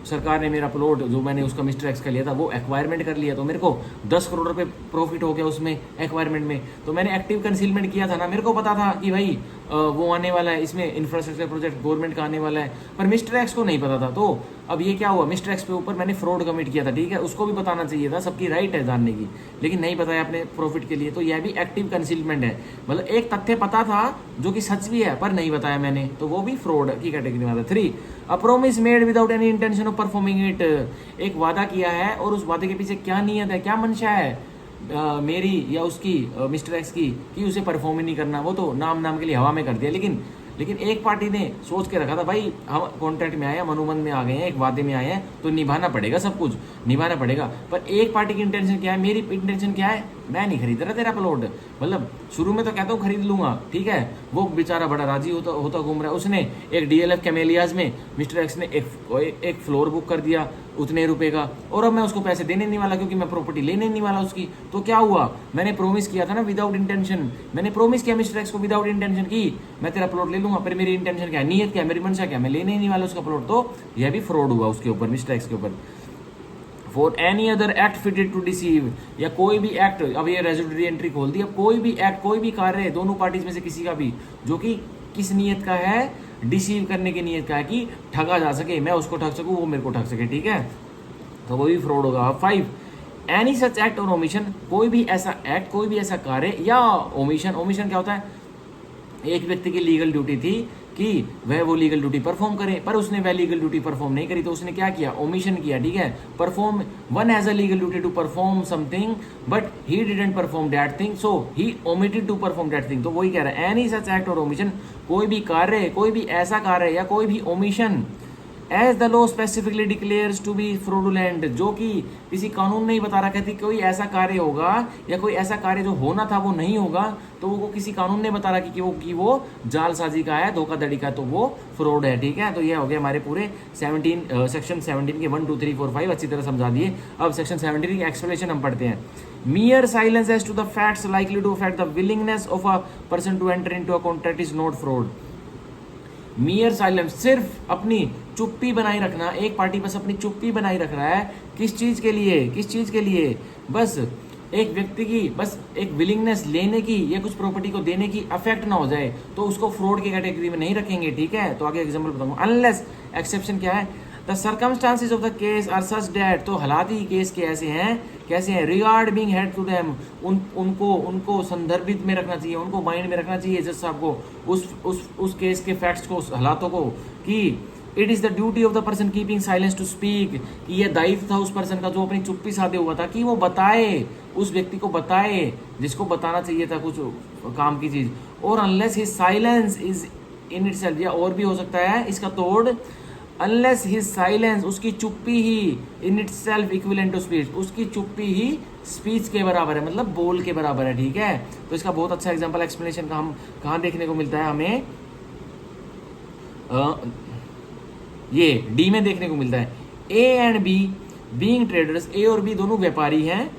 सरकार ने मेरा प्लॉट जो मैंने उसका मिस्टर एक्स का लिया था वो एक्वायरमेंट कर लिया। तो मेरे को 10 करोड़ रुपए प्रॉफिट हो गया उसमें एक्वायरमेंट में। तो मैंने एक्टिव कंसीलमेंट किया था ना, मेरे को पता था कि भाई वो आने वाला है, इसमें इंफ्रास्ट्रक्चर प्रोजेक्ट गवर्नमेंट का आने वाला है, पर मिस्टर एक्स को नहीं पता था। तो अब ये क्या हुआ, मिस्टर एक्स पे ऊपर मैंने फ्रॉड कमिट किया था, ठीक है, उसको भी बताना चाहिए था, सबकी राइट है जानने की, लेकिन नहीं बताया अपने प्रॉफिट के लिए। तो यह भी एक्टिव कंसीलमेंट है, मतलब एक तथ्य पता था जो कि सच भी है पर नहीं बताया मैंने, तो वो भी फ्रॉड की कैटेगरी में आता है। 3, a promise made without any intention of performing it. एक वादा किया है और उस वादे के पीछे क्या नियत है, क्या मंशा है मेरी या उसकी, मिस्टर एक्स की, कि उसे परफॉर्म ही नहीं करना, वो तो नाम के लिए हवा में कर दिया। लेकिन एक पार्टी ने सोच के रखा था भाई हम कॉन्ट्रैक्ट में आए हैं, अनुबंध में आ गए हैं, एक वादे में आए हैं, तो निभाना पड़ेगा, सब कुछ निभाना पड़ेगा। पर एक पार्टी की इंटेंशन क्या है, मेरी इंटेंशन क्या है, मैं नहीं खरीद रहा तेरा प्लॉट, मतलब शुरू में तो कहता हूँ खरीद लूंगा, ठीक है, वो बेचारा बड़ा राजी होता घूम रहा है। उसने एक DLF कैमेलियाज में मिस्टर एक्स ने एक फ्लोर बुक कर दिया उतने रुपए का, और अब मैं उसको पैसे देने नहीं वाला क्योंकि मैं प्रॉपर्टी लेने नहीं वाला उसकी। तो क्या हुआ, मैंने प्रॉमिस किया था ना विदाउट इंटेंशन, मैंने प्रॉमिस किया मिस्टर एक्स को विदाउट इंटेंशन की मैं तेरा प्लॉट ले लूंगा, पर मेरी इंटेंशन क्या है, नीयत क्या है, मेरी मंशा क्या है, मैं लेने ही नहीं वाला उसका प्लॉट। तो यह भी फ्रॉड हुआ उसके ऊपर, मिस्टर एक्स के ऊपर। For any other act fitted to deceive, या कोई भी एक्ट, अब ये रेजोल्यूटरी एंट्री खोल दी, अब कोई भी एक्ट, कोई भी कार्य दोनों पार्टीज में से किसी का भी जो कि किस नियत का है, डिसीव करने की नियत का है, कि ठगा जा सके, मैं उसको ठग सकूं, वो मेरे को ठग सके, ठीक है, तो वो भी फ्रॉड होगा। 5, any such act or omission, कोई भी ऐसा एक्ट, कोई भी ऐसा कार्य या ओमिशन क्या होता है, एक व्यक्ति की लीगल ड्यूटी थी कि वह वो लीगल ड्यूटी परफॉर्म करे, पर उसने वह लीगल ड्यूटी परफॉर्म नहीं करी, तो उसने क्या किया, ओमिशन किया, ठीक है। Perform, one has a legal duty to perform something but he didn't perform that thing, so he omitted to perform that thing. तो वही कह रहा है, any such act or omission, कोई भी कार्य, कोई भी ऐसा कार्य या कोई भी omission, as the law specifically declares to be fraudulent, जो कि किसी कानून ने ही बता रखा है, कोई ऐसा कार्य होगा या कोई ऐसा कार्य जो होना था वो नहीं होगा, तो वो किसी कानून ने बता रखा कि वो जालसाजी का है, धोखाधड़ी का, तो वो फ्रॉड है, ठीक है। तो ये हो गया हमारे पूरे सेक्शन 17 के 1 2 3 4 5 अच्छी तरह समझा दिए। अब सेक्शन 17 की एक्सप्लेनेशन हम पढ़ते हैं। Mere silence as to the facts likely to affect the willingness of a person to enter into a contract is not fraud. मियर silence, सिर्फ अपनी चुप्पी बनाए रखना, एक पार्टी बस अपनी चुप्पी बनाए रख रहा है, किस चीज के लिए, बस एक व्यक्ति की बस एक विलिंगनेस लेने की या कुछ प्रॉपर्टी को देने की अफेक्ट ना हो जाए, तो उसको फ्रॉड की कैटेगरी में नहीं रखेंगे, ठीक है। तो आगे एग्जांपल बताऊंगा। अनलेस, एक्सेप्शन क्या है, the circumstances of the case are such that, तो हालात ही केस के ऐसे हैं, कैसे हैं, regard being had to them, उनको संदर्भित में रखना चाहिए, उनको माइंड में रखना चाहिए जज साहब को, उस केस के फैक्ट्स को, हालातों को, कि it is the duty of the person keeping silence to speak, कि यह दायित्व था उस पर्सन का जो अपनी चुप्पी साधे हुआ था, कि वो बताए, उस व्यक्ति को बताए जिसको बताना चाहिए था कुछ काम की चीज। और unless his silence is in itself, या और भी हो सकता है इसका तोड़, अनलेस हिज साइलेंस, उसकी चुप्पी ही in itself equivalent to speech, उसकी चुप्पी ही स्पीच के बराबर है, मतलब बोल के बराबर है, ठीक है। तो इसका बहुत अच्छा एग्जांपल एक्सप्लेनेशन का हम कहाँ देखने को मिलता है, हमें ये डी में देखने को मिलता है। A and B being traders, A और बी दोनों व्यापारी हैं,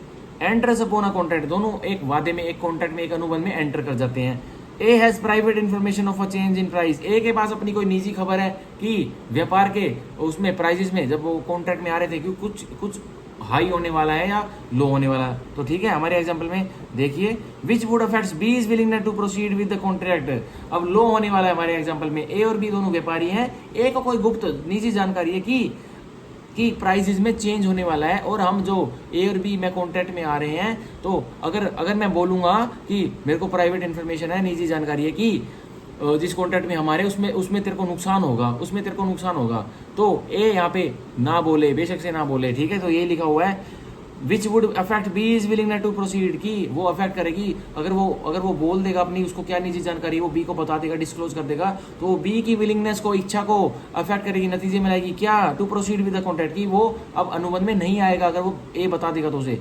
एंटर्स अपॉन अ कॉन्ट्रैक्ट, दोनों एक वादे में, एक कॉन्ट्रैक्ट में, एक अनुबंध में एंटर कर जाते हैं। A has private information of a change in price, A के पास अपनी कोई निजी खबर है कि व्यापार के उसमें प्राइसेस में जब वो कॉन्ट्रैक्ट में आ रहे थे कि कुछ कुछ हाई होने वाला है या लो होने वाला है। तो ठीक है, हमारे एग्जांपल में देखिए, which would affects be is willingness to proceed with the contract, अब लो होने वाला है हमारे एग्जांपल में। ए और बी दोनों व्यापारी हैं, ए को कोई गुप्त निजी जानकारी है कि प्राइसेस में चेंज होने वाला है, और हम जो ए और बी में कॉन्ट्रैक्ट में आ रहे हैं, तो अगर मैं बोलूँगा कि मेरे को प्राइवेट इन्फॉर्मेशन है, निजी जानकारी है कि जिस कॉन्ट्रैक्ट में हमारे उसमें तेरे को नुकसान होगा, उसमें तेरे को नुकसान होगा, तो ए यहाँ पे ना बोले, बेशक से ना बोले, ठीक है। तो ये लिखा हुआ है which would affect be is willing to proceed, की वो अफेक्ट करेगी, अगर वो बोल देगा अपनी उसको क्या निजी जानकारी, वो बी को बता देगा, डिस्क्लोज कर देगा, तो वो बी की विलिंगनेस को, इच्छा को अफेक्ट करेगी, नतीजे में लाएगी क्या, to proceed with the contract, की वो अब अनुबंध में नहीं आएगा अगर वो ए बता देगा तो उसे।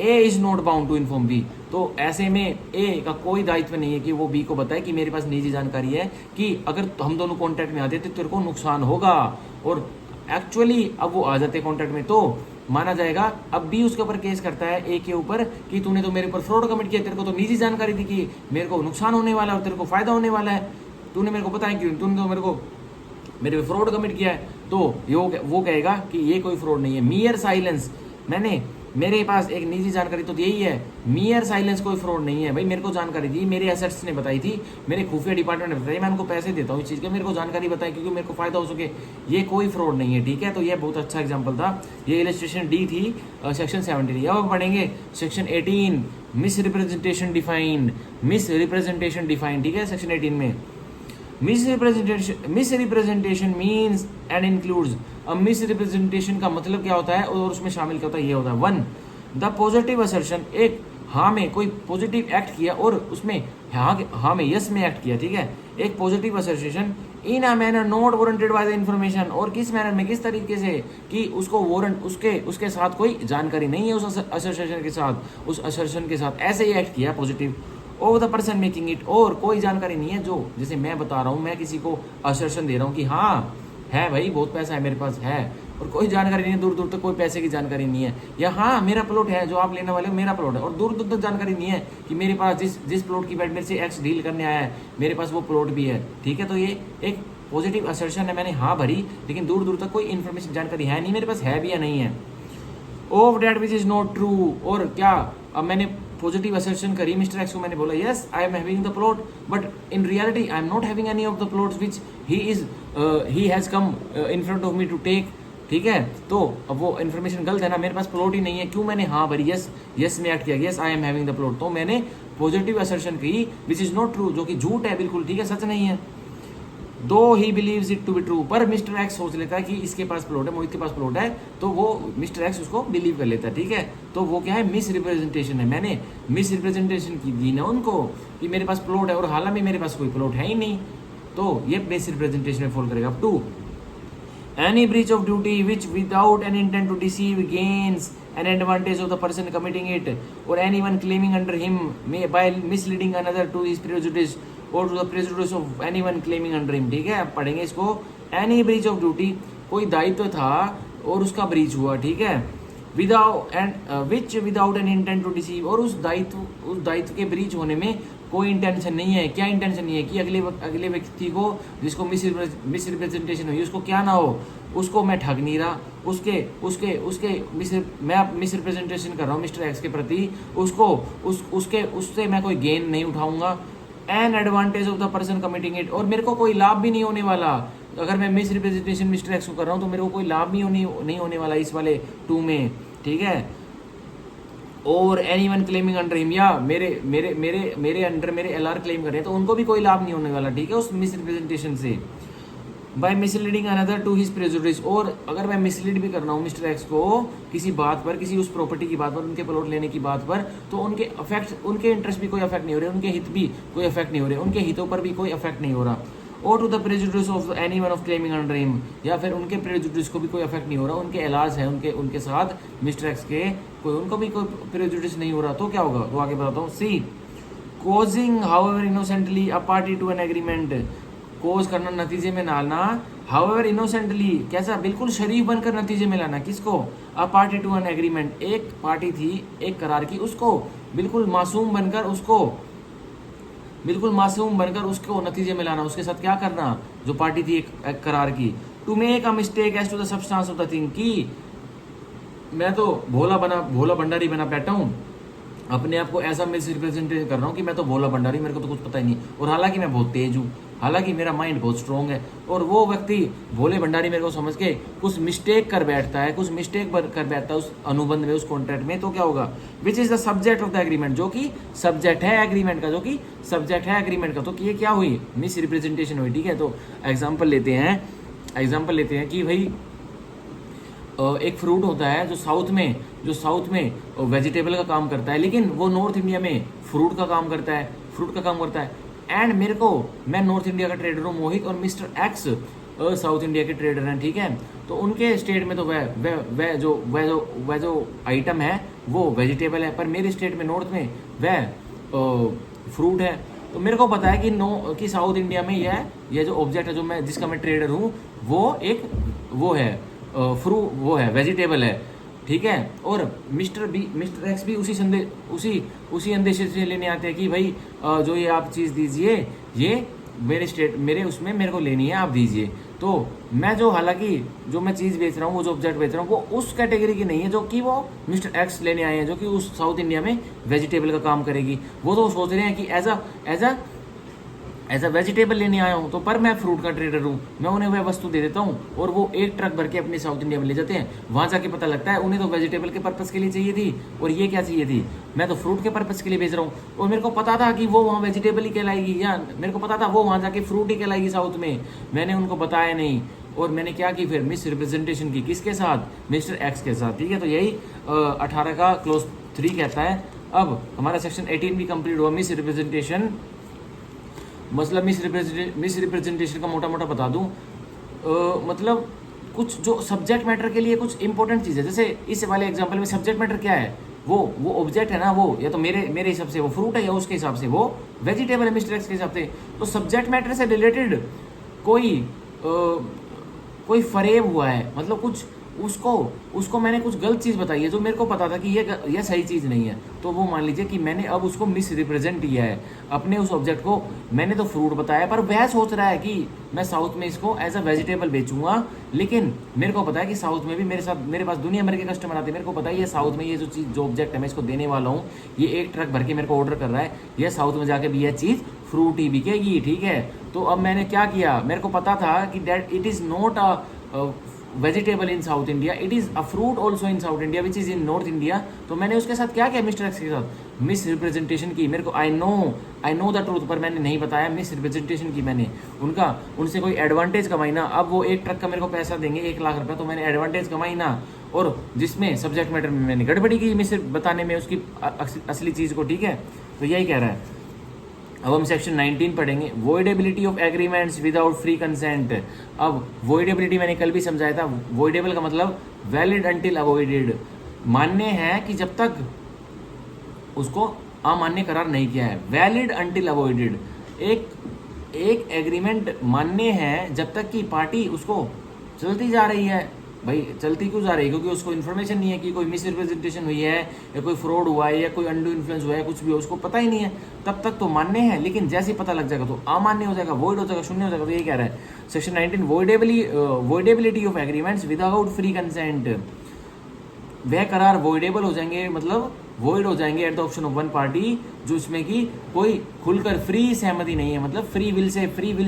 A is not bound to inform B, तो ऐसे में ए का कोई दायित्व नहीं है कि वो बी को बताए कि मेरे पास निजी जानकारी है कि अगर हम दोनों कॉन्ट्रैक्ट में आते तो तेरे को नुकसान होगा, और एक्चुअली अब वो आ जाते कॉन्ट्रैक्ट में तो माना जाएगा। अब बी उसके ऊपर केस करता है ए के ऊपर कि तूने तो मेरे ऊपर फ्रॉड कमिट किया, तेरे को तो निजी जानकारी थी कि मेरे को नुकसान होने वाला है और तेरे को फायदा होने वाला है, तूने मेरे को बताया क्यों, तूने तो मेरे पे फ्रॉड कमिट किया है। तो वो कहेगा कि ये कोई फ्रॉड नहीं है, मियर साइलेंस, मेरे पास एक निजी जानकारी तो यही है, मियर साइलेंस कोई फ्रॉड नहीं है भाई, मेरे को जानकारी दी, मेरे एसेट्स ने बताई थी, मेरे खुफिया डिपार्टमेंट ने बताई, मैं उनको पैसे देता हूँ इस चीज़ के, मेरे को जानकारी बताई क्योंकि मेरे को फायदा हो सके, ये कोई फ्रॉड नहीं है, ठीक है। तो ये बहुत अच्छा एग्जाम्पल था, ये इलस्ट्रेशन डी थी सेक्शन 17। अब पढ़ेंगे section 18, miss representation defined, miss representation defined, ठीक है, सेक्शन 18 में मिसरिप्रेजेंटेशन मीन्स एंड इंक्लूड्स। अब मिसरिप्रेजेंटेशन का मतलब क्या होता है और उसमें शामिल क्या होता है, ये होता है 1 द पॉजिटिव असर्शन, एक हाँ में कोई पॉजिटिव एक्ट किया और उसमें हाँ में यस में एक्ट किया, ठीक है, एक positive assertion in a manner not warranted by the information, और किस मैनर में, किस तरीके से कि उसको वारंट उसके साथ कोई जानकारी नहीं है, उस असर्शन के साथ, उस असर्शन के साथ ऐसे ही एक्ट किया positive of the person making it, और कोई जानकारी नहीं है, जो जैसे मैं बता रहा हूँ, मैं किसी को आश्वासन दे रहा हूँ कि हाँ है भाई बहुत पैसा है मेरे पास है, और कोई जानकारी नहीं है, दूर दूर तक कोई पैसे की जानकारी नहीं है, या हाँ मेरा प्लॉट है जो आप लेने वाले हो मेरा प्लॉट है, और दूर दूर तक जानकारी नहीं है कि मेरे पास जिस प्लॉट की मेरे से एक्स डील करने आया है मेरे पास वो प्लॉट भी है, ठीक है। तो ये एक पॉजिटिव असर्शन है, मैंने हाँ भरी लेकिन दूर दूर तक कोई इन्फॉर्मेशन जानकारी है नहीं, मेरे पास है भी या नहीं है। Of that which is not true, और क्या अब मैंने पॉजिटिव असर्शन करी मिस्टर एक्स को, मैंने बोला yes I am having the plot, but in reality I am not having any of the plots which he has come in front of me to take, ठीक है। तो अब वो इन्फॉर्मेशन गलत है ना, मेरे पास प्लॉट ही नहीं है, क्यों मैंने हाँ भरी यस में एक्ट किया, yes I am having the plot, तो मैंने पॉजिटिव असर्शन की विच इज नॉट ट्रू, जो कि झूठ है बिल्कुल, ठीक है, सच नहीं है। Though he believes it to be true, पर मिस्टर एक्स सोच लेता है कि इसके पास प्लॉट है, मोहित के पास प्लॉट है, तो वो मिस्टर एक्स उसको बिलीव कर लेता है, ठीक है। तो वो क्या है, मिस रिप्रेजेंटेशन है, मैंने मिस रिप्रेजेंटेशन की दी ना उनको कि मेरे पास प्लॉट है और हालांकि मेरे पास कोई प्लॉट है ही नहीं, तो ये मिस रिप्रेजेंटेशन में फॉल करेगा। 2 any breach of duty which without an intent to deceive gains an advantage of the person committing it, or anyone claiming under him may by misleading another to his prejudice or to the prejudice of anyone claiming under him, ठीक है। अब पढ़ेंगे इसको, any breach of duty, कोई दायित्व था और उसका ब्रीच हुआ, ठीक है, without and which without an intent to deceive, और उस दायित्व के ब्रीच होने में कोई इंटेंशन नहीं है, क्या इंटेंशन नहीं है कि अगले व्यक्ति को जिसको मिस रिप्रेजेंटेशन हुई उसको क्या ना हो, उसको मैं ठग नहीं रहा, मैं मिस रिप्रेजेंटेशन कर रहा हूँ मिस्टर एक्स के प्रति, उससे मैं कोई गेन नहीं उठाऊंगा, an advantage of the person committing it, और मेरे को कोई लाभ भी नहीं होने वाला, अगर मैं मिस रिप्रेजेंटेशन मिस्टर एक्स को कर रहा हूँ तो मेरे को कोई लाभ भी नहीं होने वाला इस वाले 2 में, ठीक है। और एनीवन क्लेमिंग अंडर हिम, या मेरे अंडर मेरे एलआर क्लेम कर रहे हैं तो उनको भी कोई लाभ नहीं होने वाला, ठीक है, उस मिस रिप्रेजेंटेशन से। By misleading another to his prejudice, और अगर मैं मिसलीड भी कर रहा हूँ मिस्टर एक्स को किसी बात पर, किसी उस प्रॉपर्टी की बात पर, उनके प्लॉट लेने की बात पर, तो उनके इंटरेस्ट भी कोई अफेक्ट नहीं हो रहे, उनके हित भी कोई अफेक्ट नहीं हो रहे, उनके हितों पर भी कोई अफेक्ट नहीं हो रहा। और to the prejudice of any one of claiming under him, या फिर उनके प्रेजुडिस को भी कोई इफेक्ट नहीं हो रहा, उनके इलाज है उनके उनके साथ मिस्टर एक्स के, कोई उनको भी कोई प्रेजुडिस नहीं हो रहा, तो क्या होगा, तो आगे बताता हूँ। C causing however innocently a party to an agreement, cause करना नतीजे में डालना, हाउएवर इनोसेंटली कैसा, बिल्कुल शरीफ बनकर नतीजे में लाना, किसको, a party to an agreement, एक पार्टी थी एक करार की, उसको बिल्कुल मासूम बनकर, उसको बिल्कुल मासूम बनकर उसको नतीजे में लाना, उसके साथ क्या करना, जो पार्टी थी एक करार की। To make a mistake as to the substance of the thing, की मैं तो भोला भंडारी बना बैठा हूँ, अपने आप को ऐसा मिस रिप्रेजेंटेशन कर रहा हूँ कि मैं तो भोला भंडारी, मेरे को तो कुछ पता ही नहीं, और हालांकि मैं बहुत तेज हूँ, हालांकि मेरा माइंड बहुत स्ट्रॉन्ग है, और वो व्यक्ति भोले भंडारी मेरे को समझ के कुछ मिस्टेक कर बैठता है, कुछ मिस्टेक कर बैठता है उस अनुबंध में, उस कॉन्ट्रैक्ट में, तो क्या होगा, which is the subject of the agreement, जो कि सब्जेक्ट है एग्रीमेंट का, जो कि सब्जेक्ट है एग्रीमेंट का, तो ये क्या हुई, मिस रिप्रेजेंटेशन हुई। ठीक है, तो एग्जाम्पल लेते हैं कि भाई एक फ्रूट होता है जो साउथ में वेजिटेबल का काम करता है, लेकिन वो नॉर्थ इंडिया में फ्रूट का काम करता है, एंड मैं नॉर्थ इंडिया का ट्रेडर हूँ मोहित, और मिस्टर एक्स साउथ इंडिया के ट्रेडर हैं। ठीक है, तो उनके स्टेट में तो वह जो आइटम है वो वेजिटेबल है, पर मेरे स्टेट में नॉर्थ में वह फ्रूट है। तो मेरे को पता है कि साउथ इंडिया में यह जो ऑब्जेक्ट है, जो जिसका मैं ट्रेडर हूँ, वो है वेजिटेबल है। ठीक है, और मिस्टर एक्स भी उसी अंदेशे से लेने आते हैं कि भाई जो ये आप चीज़ दीजिए, ये मेरे को लेनी है, आप दीजिए। तो मैं हालांकि जो मैं चीज़ बेच रहा हूँ, वो जो ऑब्जेक्ट बेच रहा हूँ, वो उस कैटेगरी की नहीं है जो कि वो मिस्टर एक्स लेने आए हैं, जो कि उस साउथ इंडिया में वेजिटेबल का काम करेगी। वो तो सोच रहे हैं कि एज अ वेजिटेबल लेने आया हूँ, तो पर मैं फ्रूट का ट्रेडर हूँ, मैं उन्हें वह वस्तु दे देता हूँ, और वो एक ट्रक भर के अपने साउथ इंडिया में ले जाते हैं। वहाँ जाके पता लगता है उन्हें तो वेजिटेबल के पर्पज़ के लिए चाहिए थी, और ये क्या चाहिए थी, मैं तो फ्रूट के पर्पज़ के लिए बेच रहा हूँ, और मेरे को पता था कि वो वहाँ वेजिटेबल ही कहलाएगी, या मेरे को पता था वो वहाँ जाके फ्रूट ही कहलाएगी साउथ में, मैंने उनको बताया नहीं, और मैंने क्या की, फिर मिस रिप्रेजेंटेशन की, किसके साथ, मिस्टर एक्स के साथ। ठीक है, तो यही 18 का क्लोज 3 कहता है। अब हमारा सेक्शन 18 भी कंप्लीट हुआ, मिस रिप्रेजेंटेशन। मतलब मिस रिप्रेजेंटेशन का मोटा बता दूं, मतलब कुछ जो सब्जेक्ट मैटर के लिए कुछ इंपॉर्टेंट चीज़ है, जैसे इस वाले एग्जांपल में सब्जेक्ट मैटर क्या है, वो ऑब्जेक्ट है ना, वो या तो मेरे हिसाब से वो फ्रूट है, या उसके हिसाब से वो वेजिटेबल है मिस्टर एक्स के हिसाब से। तो सब्जेक्ट मैटर से रिलेटेड कोई फरेब हुआ है, मतलब कुछ उसको मैंने कुछ गलत चीज़ बताई है, जो मेरे को पता था कि ये सही चीज़ नहीं है, तो वो मान लीजिए कि मैंने अब उसको मिस रिप्रेजेंट किया है, अपने उस ऑब्जेक्ट को मैंने तो फ्रूट बताया, पर वह सोच रहा है कि मैं साउथ में इसको एज अ वेजिटेबल बेचूंगा, लेकिन मेरे को पता है कि साउथ में भी मेरे पास दुनिया भर के कस्टमर आते हैं, मेरे को पता है ये साउथ में ये जो ऑब्जेक्ट है मैं इसको देने वाला हूँ, ये एक ट्रक भर के मेरे को ऑर्डर कर रहा है, यह साउथ में जाके भी यह चीज़ फ्रूट ही बिकेगी। ठीक है, तो अब मैंने क्या किया, मेरे को पता था कि that it is not a vegetable in south India, it is a fruit also in south India which is in north India. तो मैंने उसके साथ क्या किया, मिस्टर एक्स के साथ मिस रिप्रेजेंटेशन की। मेरे को आई नो द ट्रूथ, पर मैंने नहीं बताया, मिस रिप्रेजेंटेशन की मैंने, उनसे कोई एडवांटेज कमाई ना। अब वो एक ट्रक का मेरे को पैसा देंगे 1 लाख रुपया, तो मैंने एडवांटेज कमाई ना, और जिसमें सब्जेक्ट मैटर में मैंने गड़बड़ी की मिस बताने में उसकी असली चीज़ को। ठीक है, तो यही कह रहा है। अब हम सेक्शन 19 पढ़ेंगे, voidability of agreements without free consent. अब वॉइडेबिलिटी मैंने कल भी समझाया था, वॉइडेबल का मतलब वैलिड अंटिल अवॉइडेड, मान्य है कि जब तक उसको अमान्य करार नहीं किया है, वैलिड अंटिल अवॉइडेड। एक एग्रीमेंट मान्य है जब तक कि पार्टी उसको चलती जा रही है। भाई चलती क्यों जा रही है, क्योंकि उसको इन्फॉर्मेशन नहीं है कि कोई मिस रिप्रेजेंटेशन हुई है, या कोई फ्रॉड हुआ है, या कोई अंडू इन्फ्लुएंस हुआ है, कुछ भी उसको पता ही नहीं है, तब तक तो मान्य है, लेकिन जैसे ही पता लग जाएगा तो अमान्य हो जाएगा, वॉइड हो जाएगा, शून्य हो जाएगा। तो ये कह रहा है section 19, voidability of agreements without free consent. वह करार वॉइडेबल हो जाएंगे, मतलब वॉइड हो जाएंगे at the option of one party, जो इसमें कि कोई खुलकर फ्री सहमति नहीं है, मतलब फ्री विल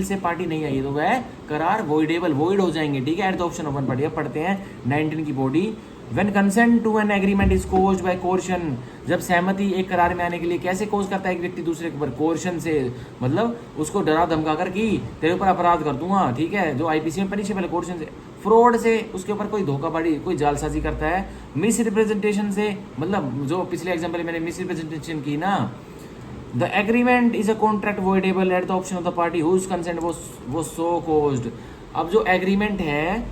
से पार्टी नहीं आई, तो वह करार वॉइड हो जाएंगे। ठीक है, at the option of one party. अब पढ़ते हैं 19 की body. When consent to an agreement is caused by coercion, जब सहमति एक करार में आने के लिए कैसे कोज करता है एक व्यक्ति दूसरे के ऊपर, कोर्शन से, मतलब उसको डरा धमका कर कि तेरे ऊपर अपराध कर दूंगा। ठीक है, जो आईपीसी में पनिशेबल है, कोर्शन से, फ्रॉड से, उसके ऊपर कोई धोखाधड़ी, कोई जालसाजी करता है, मिस रिप्रेजेंटेशन से, मतलब जो पिछले एग्जाम्पल में मैंने मिस रिप्रेजेंटेशन की ना, the agreement is a contract voidable at the option of the party whose consent was so caused. अब जो एग्रीमेंट है,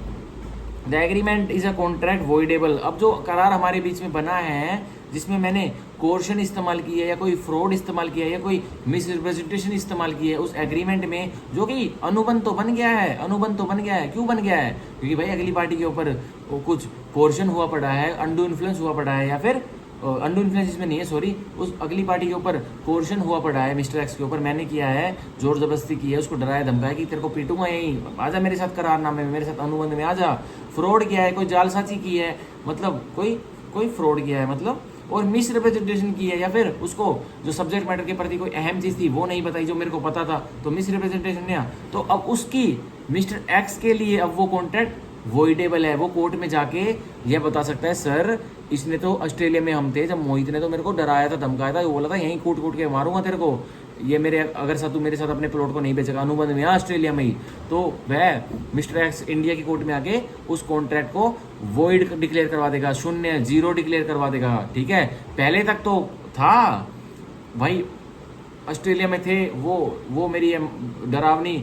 the agreement is a contract voidable, अब जो करार हमारे बीच में बना है जिसमें मैंने कोर्शन इस्तेमाल की है या कोई फ्रॉड इस्तेमाल किया है या कोई मिस रिप्रेजेंटेशन इस्तेमाल की है उस एग्रीमेंट में, जो कि अनुबंध तो बन गया है, अनुबंध तो बन गया है। क्यों बन गया है? क्योंकि भाई अगली पार्टी के ऊपर कुछ कोर्शन हुआ पड़ा है, अनडू इन्फ्लुएंस हुआ पड़ा है, या फिर अनडू इन्फ्लुएंस इसमें नहीं है, सॉरी, उस अगली पार्टी के ऊपर कोर्शन हुआ पड़ा है, मिस्टर एक्स के ऊपर मैंने किया है, जोर जबरदस्ती की है, उसको डराया धमकाया कि तेरे को पीटूंगा, यहीं आजा मेरे साथ करारनामे में, मेरे साथ अनुबंध में आजा। फ्रॉड किया है, कोई जालसाजी की है, मतलब कोई फ्रॉड किया है मतलब, और मिस रिप्रेजेंटेशन की है, या फिर उसको जो सब्जेक्ट मैटर के प्रति कोई अहम चीज़ थी वो नहीं बताई जो मेरे को पता था, तो मिस रिप्रेजेंटेशन नहीं। तो अब उसकी मिस्टर एक्स के लिए अब वो कॉन्ट्रैक्ट वॉइडेबल है। वो कोर्ट में जाके ये बता सकता है, सर इसने तो ऑस्ट्रेलिया में हम थे जब मोहित ने तो मेरे को डराया था, धमकाया था, वो बोला था यहीं कूट कूट के मारूंगा तेरे को, ये मेरे अगर साथ तू मेरे साथ अपने प्लॉट को नहीं बेचेगा अनुबंध में ऑस्ट्रेलिया में ही, तो वह मिस्टर एक्स इंडिया की कोर्ट में आके उस कॉन्ट्रैक्ट को वॉइड डिक्लेयर करवा देगा, शून्य, जीरो डिक्लेयर करवा देगा। ठीक है, पहले तक तो था भाई, ऑस्ट्रेलिया में थे वो मेरी डरावनी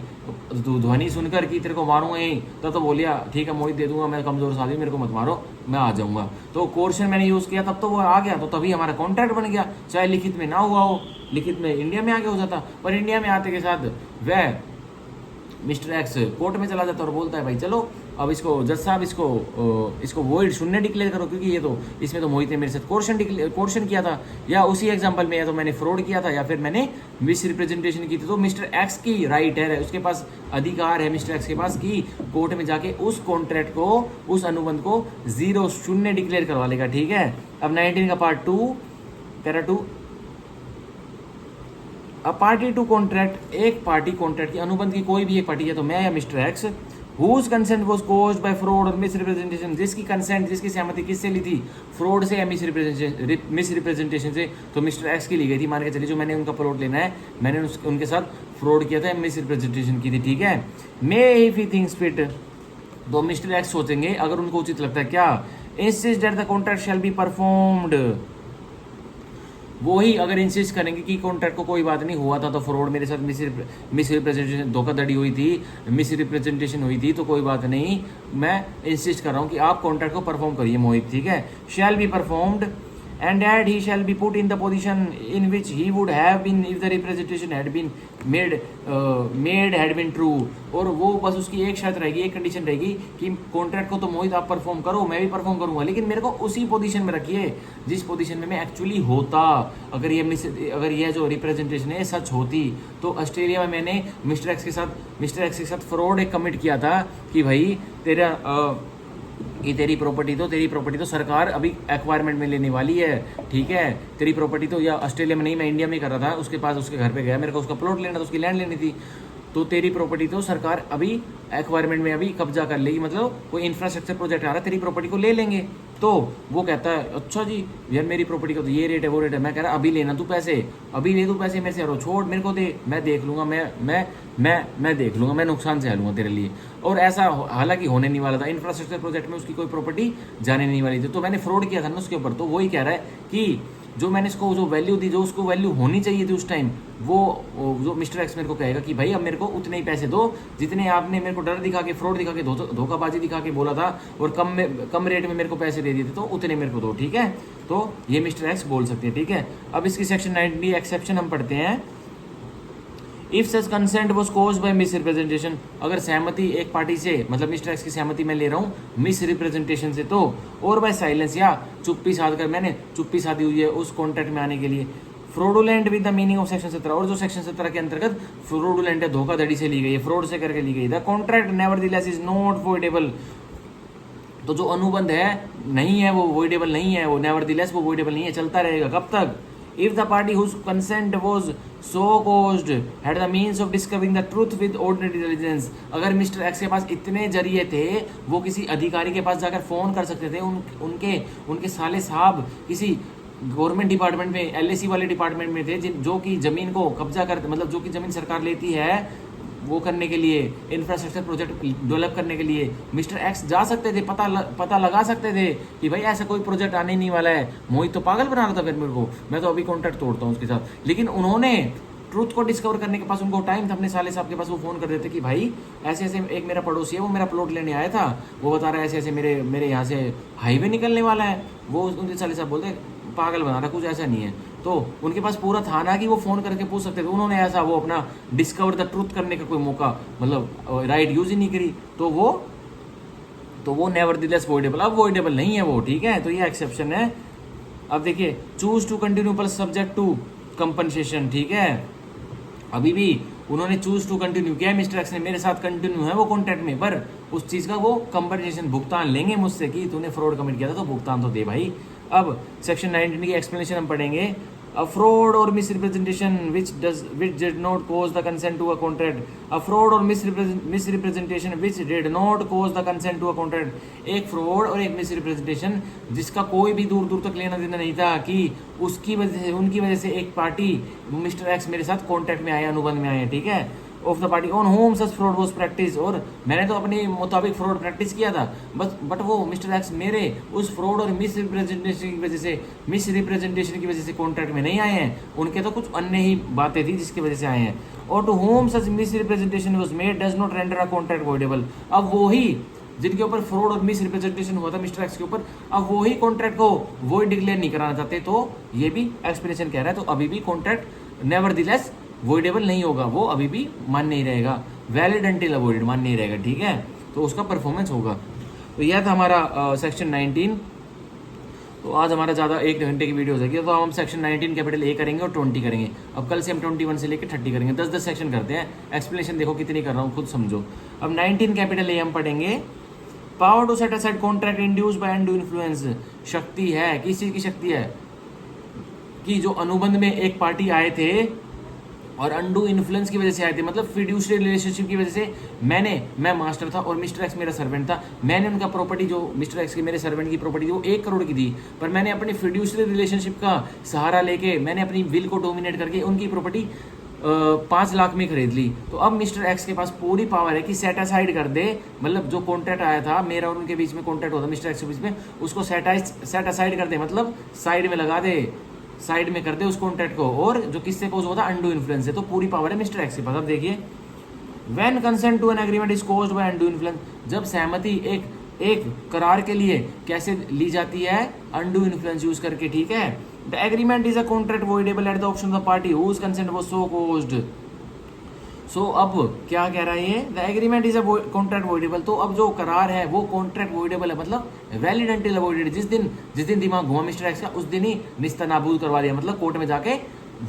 ध्वनि सुनकर कि तेरे को मारूंगा यहीं, तो बोलिया ठीक है मोहित दे दूंगा, मैं कमजोर साथी, मेरे को मत मारो, मैं आ जाऊंगा। तो कोर्शन मैंने यूज किया, तब तो वो आ गया, तो तभी हमारा कॉन्ट्रैक्ट बन गया, चाहे लिखित में ना हुआ हो, लिखित में इंडिया में आके हो जाता, पर इंडिया में आते के साथ वह मिस्टर एक्स कोर्ट में चला जाता और बोलता है भाई चलो अब इसको जज साहब इसको वॉइड शून्य डिक्लेयर करो, क्योंकि ये तो इसमें तो मोहित ने मेरे साथ कोर्शन किया था, या उसी एग्जांपल में या तो मैंने फ्रॉड किया था या फिर मैंने मिस रिप्रेजेंटेशन की थी। तो मिस्टर एक्स की राइट है, उसके पास अधिकार है मिस्टर एक्स के पास कि कोर्ट में जाके उस कॉन्ट्रैक्ट को, उस अनुबंध को जीरो, शून्य डिक्लेयर करवा लेगा। ठीक है, अब 19 का part 2 para 2, a party to contract, एक पार्टी कॉन्ट्रैक्ट की, अनुबंध की कोई भी एक पार्टी है, तो मैं या mister X, whose consent was caused by fraud और मिस रिप्रेजेंटेशन, जिसकी कंसेंट, जिसकी सहमति किससे ली थी, फ्रॉड से या मिस रिप्रेजेंटेशन से, तो मिस्टर एक्स की ली गई थी। मान के चलिए जो मैंने उनका प्लॉट लेना है, मैंने उनके साथ फ्रॉड किया था, मिस रिप्रेजेंटेशन की थी। ठीक है, may if he thinks fit, तो मिस्टर एक्स सोचेंगे अगर उनको उचित लगता है, क्या, insist that the contract shall be performed, वो ही अगर इंसिस्ट करेंगे कि कॉन्ट्रैक्ट को कोई बात नहीं हुआ था, तो फ्रॉड मेरे साथ मिस रिप्रेजेंटेशन, धोखाधड़ी हुई थी, मिस रिप्रेजेंटेशन हुई थी, तो कोई बात नहीं, मैं इंसिस्ट कर रहा हूँ कि आप कॉन्ट्रैक्ट को परफॉर्म करिए मोहित। ठीक है, shall be performed and that he shall be put in the position in which he would have been if the representation had been made had been true। और वो बस उसकी एक शर्त रहेगी, एक कंडीशन रहेगी कि कॉन्ट्रैक्ट को तो मोहित आप परफॉर्म करो, मैं भी परफॉर्म करूंगा, लेकिन मेरे को उसी पोजीशन में रखिए जिस पोजीशन में मैं एक्चुअली होता। अगर ये जो रिप्रेजेंटेशन है सच होती, तो ऑस्ट्रेलिया में मैंने मिस्टर एक्स के साथ फ्रॉड एक कमिट किया था कि भाई तेरी प्रॉपर्टी तो सरकार अभी एक्वायरमेंट में लेने वाली है। ठीक है, तेरी प्रॉपर्टी तो, या ऑस्ट्रेलिया में नहीं, मैं इंडिया में कर रहा था, उसके पास उसके घर पे गया, मेरे को उसका प्लॉट लेना था, उसकी लैंड लेनी थी, तो तेरी प्रॉपर्टी तो सरकार अभी एक्वायरमेंट में अभी कब्जा कर लेगी, मतलब कोई इंफ्रास्ट्रक्चर प्रोजेक्ट आ रहा है, तेरी प्रॉपर्टी को ले लेंगे। तो वो कहता है अच्छा जी यार मेरी प्रॉपर्टी का तो ये रेट है वो रेट है, मैं कह रहा अभी लेना तू पैसे, अभी ले तू पैसे मेरे से, छोड़ मेरे को दे, मैं देख लूंगा, मैं देख लूंगा, मैं नुकसान से लूंगा तेरे लिए। और ऐसा हालांकि होने नहीं वाला था, इंफ्रास्ट्रक्चर प्रोजेक्ट में उसकी कोई प्रॉपर्टी जाने नहीं वाली थी, तो मैंने फ्रॉड किया था ना उसके ऊपर। तो वही कह रहा है कि जो मैंने इसको जो वैल्यू दी, जो उसको वैल्यू होनी चाहिए थी उस टाइम, वो जो मिस्टर एक्स मेरे को कहेगा कि भाई अब मेरे को उतने ही पैसे दो जितने आपने मेरे को डर दिखा के, फ्रॉड दिखा के, धोखाबाजी दिखा के बोला था, और कम रेट में मेरे को पैसे दे दिए थे, तो उतने मेरे को दो। ठीक है, तो ये मिस्टर एक्स बोल सकते हैं। ठीक है, अब इसकी सेक्शन 90 एक्सेप्शन हम पढ़ते हैं। If such consent was caused by misrepresentation, अगर सहमति एक पार्टी से, मतलब मिस्टर एक्स की सहमति मैं ले रहा हूँ मिस रिप्रेजेंटेशन से, तो और बाय साइलेंस, या चुप्पी साध कर, मैंने चुप्पी साधी हुई है उस कॉन्ट्रैक्ट में आने के लिए, fraudulent with the meaning of section 17, और जो सेक्शन 17 के अंतर्गत फ्रॉडुलेंट है, धोखाधड़ी से ली गई है, फ्रॉड से करके ली गई, the contract nevertheless is not voidable, तो जो अनुबंध है नहीं है वो वॉइडेबल नहीं है, वो नेवरदीलेस वो वॉइडेबल नहीं है, चलता रहेगा कब तक, if the party whose consent was so caused had the means of discovering the truth with ordinary diligence, अगर मिस्टर एक्स के पास इतने जरिए थे, वो किसी अधिकारी के पास जाकर फोन कर सकते थे, उनके साले साहब किसी गवर्नमेंट डिपार्टमेंट में, LAC वाले डिपार्टमेंट में थे, जो कि जमीन को कब्जा कर, मतलब जो कि जमीन सरकार लेती है वो करने के लिए, इंफ्रास्ट्रक्चर प्रोजेक्ट डेवलप करने के लिए मिस्टर एक्स जा सकते थे, पता लगा सकते थे कि भाई ऐसा कोई प्रोजेक्ट आने नहीं वाला है। मोहित तो पागल बना रहा था फिर मेरे को, मैं तो अभी कॉन्टैक्ट तोड़ता हूँ उसके साथ। लेकिन उन्होंने ट्रूथ को डिस्कवर करने के पास उनको टाइम था, अपने साले साहब के पास वो फ़ोन कर देते कि भाई ऐसे ऐसे एक मेरा पड़ोसी है, वो मेरा प्लॉट लेने आया था, वो बता रहा है ऐसे ऐसे मेरे यहाँ से हाईवे निकलने वाला है। वो उनके साले साहब बोलते पागल बना रहा, कुछ ऐसा नहीं है। तो उनके पास पूरा था ना कि वो फ़ोन करके पूछ सकते थे। उन्होंने ऐसा वो अपना डिस्कवर द ट्रूथ करने का कोई मौका, मतलब राइट यूज़ ही नहीं करी। तो वो नेवरदीलेस वॉइडेबल, अब वॉइडेबल नहीं है वो, ठीक है। तो ये एक्सेप्शन है। अब देखिए, choose to continue plus subject to compensation, ठीक है। अभी भी उन्होंने चूज टू कंटिन्यू किया, मिस्टर एक्स ने मेरे साथ कंटिन्यू है वो कॉन्ट्रैक्ट में, पर उस चीज़ का वो कंपनसेशन भुगतान लेंगे मुझसे कि तूने फ्रॉड कमिट किया था तो भुगतान तो दे भाई। अब सेक्शन 19 की एक्सप्लेनेशन हम पढ़ेंगे। A fraud or misrepresentation which did not cause the consent to a contract. A fraud or misrepresentation which did not cause the consent to a contract. एक फ्रॉड और एक मिसरिप्रेजेंटेशन जिसका कोई भी दूर दूर तक लेना देना नहीं था कि उसकी वजह से, उनकी वजह से एक पार्टी मिस्टर एक्स मेरे साथ कॉन्ट्रैक्ट में आए, अनुबंध में आए, ठीक है। Of the party on home such fraud was practice, और मैंने तो अपने मुताबिक फ्रॉड प्रैक्टिस किया था, बट वो मिस्टर एक्स मेरे उस फ्रॉड और मिसरिप्रेजेंटेशन की वजह से कॉन्ट्रैक्ट में नहीं आए हैं। उनके तो कुछ अन्य ही बातें थी जिसकी वजह से आए हैं। और to whom such misrepresentation was made does not render a contract voidable. अब वो ही जिनके ऊपर फ्रॉड और मिसरिप्रेजेंटेशन हुआ था मिस्टर एक्स के ऊपर, अब वो ही कॉन्ट्रैक्ट को वॉइड डिक्लेयर नहीं कराना चाहते, तो ये भी एक्सप्लेनेशन कह रहा है। तो अभी भी कॉन्ट्रैक्ट नेवरदीलेस वॉइडेबल नहीं होगा, वो अभी भी मान नहीं रहेगा, वैलिड अंटिल अवॉइडेड मान नहीं रहेगा, ठीक है। तो उसका परफॉर्मेंस होगा। तो यह था हमारा सेक्शन 19। तो आज हमारा ज़्यादा 1 घंटे की वीडियो हो जाएगी, तो हम सेक्शन 19 कैपिटल ए करेंगे और 20 करेंगे। अब कल से हम 21 से लेकर 30 करेंगे, 10-10 सेक्शन करते हैं। एक्सप्लेनेशन देखो कितनी कर रहा हूँ, खुद समझो। अब 19 कैपिटल ए हम पढ़ेंगे। Power to set aside contract induced by undue influence. शक्ति है, किस चीज़ की शक्ति है कि जो अनुबंध में एक पार्टी आए थे और अनडू इन्फ्लुएंस की वजह से आए थे, मतलब फिड्यूशियरी रिलेशनशिप की वजह से मैं मास्टर था और मिस्टर एक्स मेरा सर्वेंट था। मैंने उनका प्रॉपर्टी, जो मिस्टर एक्स की मेरे सर्वेंट की प्रॉपर्टी वो 1 करोड़ की थी, पर मैंने अपनी फिड्यूशियरी रिलेशनशिप का सहारा लेके मैंने अपनी विल को डोमिनेट करके उनकी प्रॉपर्टी 5 लाख में खरीद ली। तो अब मिस्टर एक्स के पास पूरी पावर है कि सेट असाइड कर दे, मतलब जो कॉन्ट्रैक्ट आया था मेरा और उनके बीच में, कॉन्ट्रैक्ट होता मिस्टर एक्स के बीच में, उसको सेट असाइड कर दे, मतलब साइड में लगा दे, साइड में कर दे उस कॉन्ट्रैक्ट को। और जो किससे कोज होता है, अनडू इन्फ्लुएंस से। तो पूरी पावर है मिस्टर एक्स के पास। अब देखिए, when consent to an agreement is caused by undue influence, जब सहमति एक करार के लिए कैसे ली जाती है, अनडू इन्फ्लुएंस यूज करके, ठीक है। The agreement is a contract voidable at the option of the party whose consent was so caused. So अब क्या कह रहा है ये, the agreement is a contract voidable. तो अब जो करार है वो कॉन्ट्रैक्ट वॉइडेबल है, मतलब वैलिड अंटिल अवॉइडेड। जिस दिन दिमाग घुमा मिस्टर एक्स का, उस दिन ही निस्ता नाबूद करवा दिया, मतलब कोर्ट में जाके